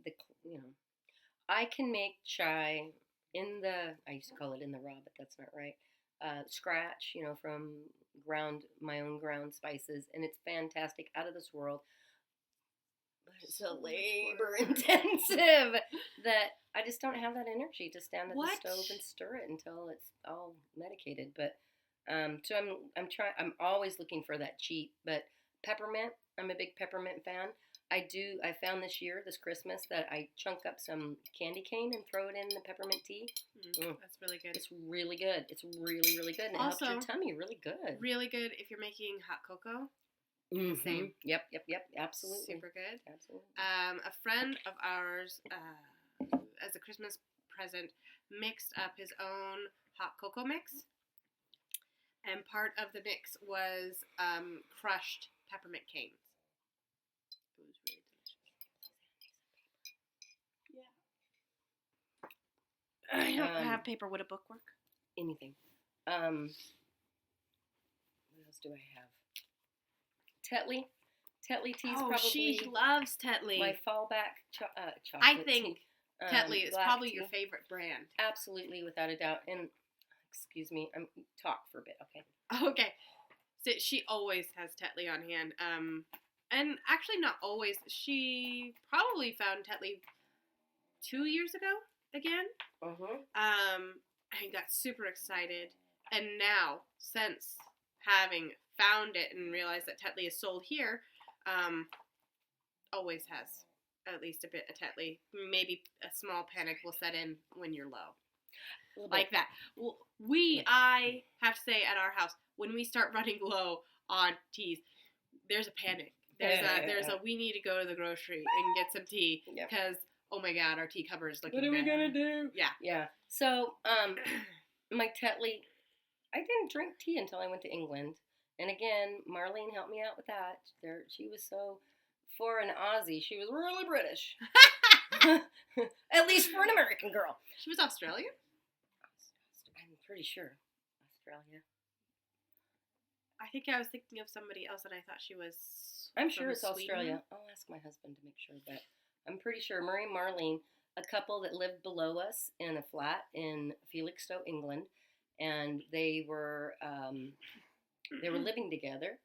Speaker 1: I can make chai I used to call it in the raw, but that's not right. Scratch, from my own ground spices, and it's fantastic, out of this world. But it's so labor intensive that I just don't have that energy to stand at
Speaker 2: What?
Speaker 1: the stove and stir it until it's all medicated. But so I'm always looking for that cheap. But peppermint, I'm a big peppermint fan. I found this Christmas, that I chunk up some candy cane and throw it in the peppermint tea.
Speaker 2: That's really good.
Speaker 1: It's really good. It's really, really good. And it helps
Speaker 2: Also,
Speaker 1: your tummy really good.
Speaker 2: Really good if you're making hot cocoa.
Speaker 1: Mm-hmm.
Speaker 2: Same.
Speaker 1: Yep. Absolutely.
Speaker 2: Super good.
Speaker 1: Absolutely.
Speaker 2: A friend of ours, as a Christmas present, mixed up his own hot cocoa mix. And part of the mix was crushed peppermint canes. It was really delicious. Yeah. I don't have paper. Would a book work?
Speaker 1: Anything. What else do I have? Tetley. Tetley tea is probably
Speaker 2: she loves Tetley.
Speaker 1: my fallback chocolate
Speaker 2: I think
Speaker 1: tea.
Speaker 2: Tetley is
Speaker 1: Black
Speaker 2: probably
Speaker 1: tea.
Speaker 2: your favorite brand.
Speaker 1: Absolutely, without a doubt. And excuse me, talk for a bit, okay?
Speaker 2: Okay. So she always has Tetley on hand. And actually not always. She probably found Tetley 2 years ago again. And got super excited. And now, since having found it and realized that Tetley is sold here, always has at least a bit of Tetley. Maybe a small panic will set in when you're low.
Speaker 1: A little
Speaker 2: Like
Speaker 1: bit.
Speaker 2: that. Well, I have to say at our house, when we start running low on teas, there's a panic. There's a we need to go to the grocery and get some tea
Speaker 1: Yeah.
Speaker 2: because oh my god, our tea cupboard is looking
Speaker 1: What are we
Speaker 2: bad.
Speaker 1: gonna do?
Speaker 2: Yeah.
Speaker 1: Yeah. So, my Tetley, I didn't drink tea until I went to England, and again, Marlene helped me out with that. She was so, for an Aussie, she was really British. At least for an American girl.
Speaker 2: She was Australian?
Speaker 1: I'm pretty sure. Australia.
Speaker 2: I think I was thinking of somebody else and I thought she was
Speaker 1: I'm sure
Speaker 2: from
Speaker 1: it's
Speaker 2: Sweden.
Speaker 1: Australia. I'll ask my husband to make sure, but I'm pretty sure Murray and Marlene, a couple that lived below us in a flat in Felixstowe, England, and they were living together,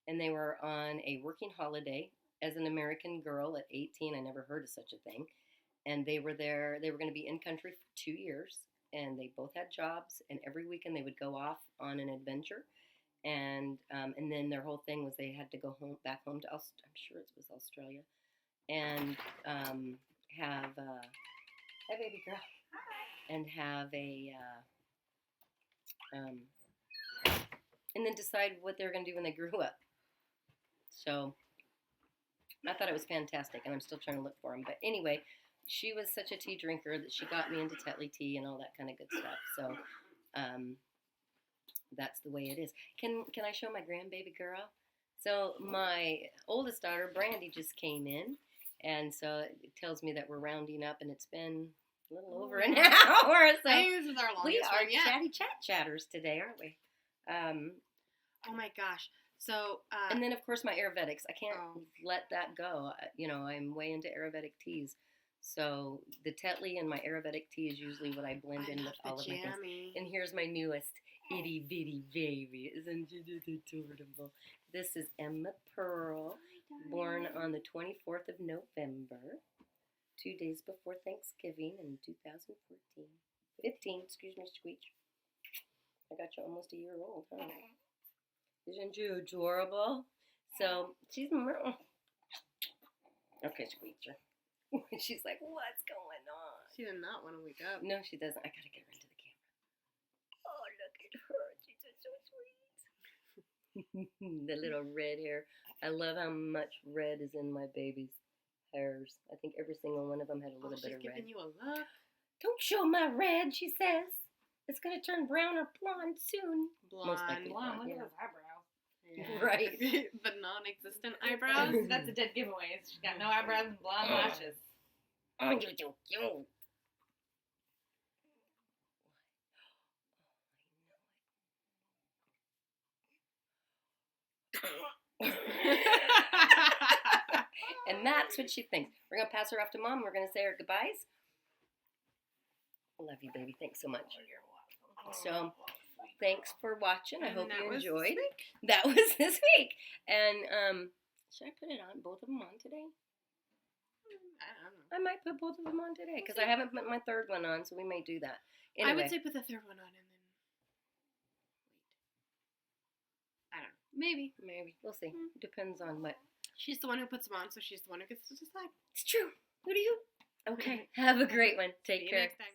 Speaker 1: and they were on a working holiday as an American girl at 18. I never heard of such a thing, and they were there. They were going to be in country for 2 years, and they both had jobs, and every weekend they would go off on an adventure. And then their whole thing was they had to go back home to I'm sure it was Australia, and have hi baby girl, and have a and then decide what they were going to do when they grew up. So I thought it was fantastic, and I'm still trying to look for them. But anyway, she was such a tea drinker that she got me into Tetley tea and all that kind of good stuff. So that's the way it is. Can I show my grandbaby girl? So my oldest daughter, Brandy, just came in, and so it tells me that we're rounding up, and it's been a little over an hour. So
Speaker 2: I think this is our longest
Speaker 1: we are
Speaker 2: one yet.
Speaker 1: chatty chatters today, aren't we?
Speaker 2: Oh my gosh. So
Speaker 1: And then, of course, my Ayurvedics. I can't
Speaker 2: Oh.
Speaker 1: let that go. I'm way into Ayurvedic teas. So the Tetley and my Ayurvedic tea is usually what I blend in
Speaker 2: love
Speaker 1: with all
Speaker 2: the
Speaker 1: of my things.
Speaker 2: jammy.
Speaker 1: And here's my newest itty bitty baby. Isn't it adorable? This is Emma Pearl, born on the 24th of November, 2 days before Thanksgiving in 2014. 15, excuse me, Squeech. I got you almost a year old, huh? Isn't you adorable? So she's okay, Squeecher. She's like, what's going on?
Speaker 2: She did not want to wake up.
Speaker 1: No, she doesn't. I gotta get her into the camera. Oh, look at her. She's just so sweet. The little red hair. I love how much red is in my baby's hairs. I think every single one of them had a little
Speaker 2: she's
Speaker 1: bit of red.
Speaker 2: giving you a look.
Speaker 1: Don't show my red, she says. It's gonna turn brown or blonde soon. Most likely
Speaker 2: Blonde.
Speaker 1: blonde,
Speaker 3: Look
Speaker 1: yeah.
Speaker 3: at those eyebrows.
Speaker 2: Yeah.
Speaker 1: Right.
Speaker 2: The non-existent eyebrows.
Speaker 3: That's a dead giveaway. She's got no eyebrows and blonde lashes.
Speaker 1: Oh, you're so cute. And that's what she thinks. We're going to pass her off to Mom. We're going to say our goodbyes. I love you, baby. Thanks so much. So, thanks for watching. I
Speaker 2: And
Speaker 1: hope
Speaker 2: that
Speaker 1: you
Speaker 2: was
Speaker 1: enjoyed.
Speaker 2: this week.
Speaker 1: That was this week. And should I put it on, both of them on today?
Speaker 2: I don't know.
Speaker 1: I might put both of them on today because I haven't put my third one on, so we may do that. Anyway,
Speaker 2: I would say put the third one on and then wait. I don't know. Maybe.
Speaker 1: we'll see. Depends on what.
Speaker 2: She's the one who puts them on, so she's the one who gets to decide.
Speaker 1: It's true. Who do you? Okay. Have a great one. Take
Speaker 2: See you
Speaker 1: care.
Speaker 2: next time.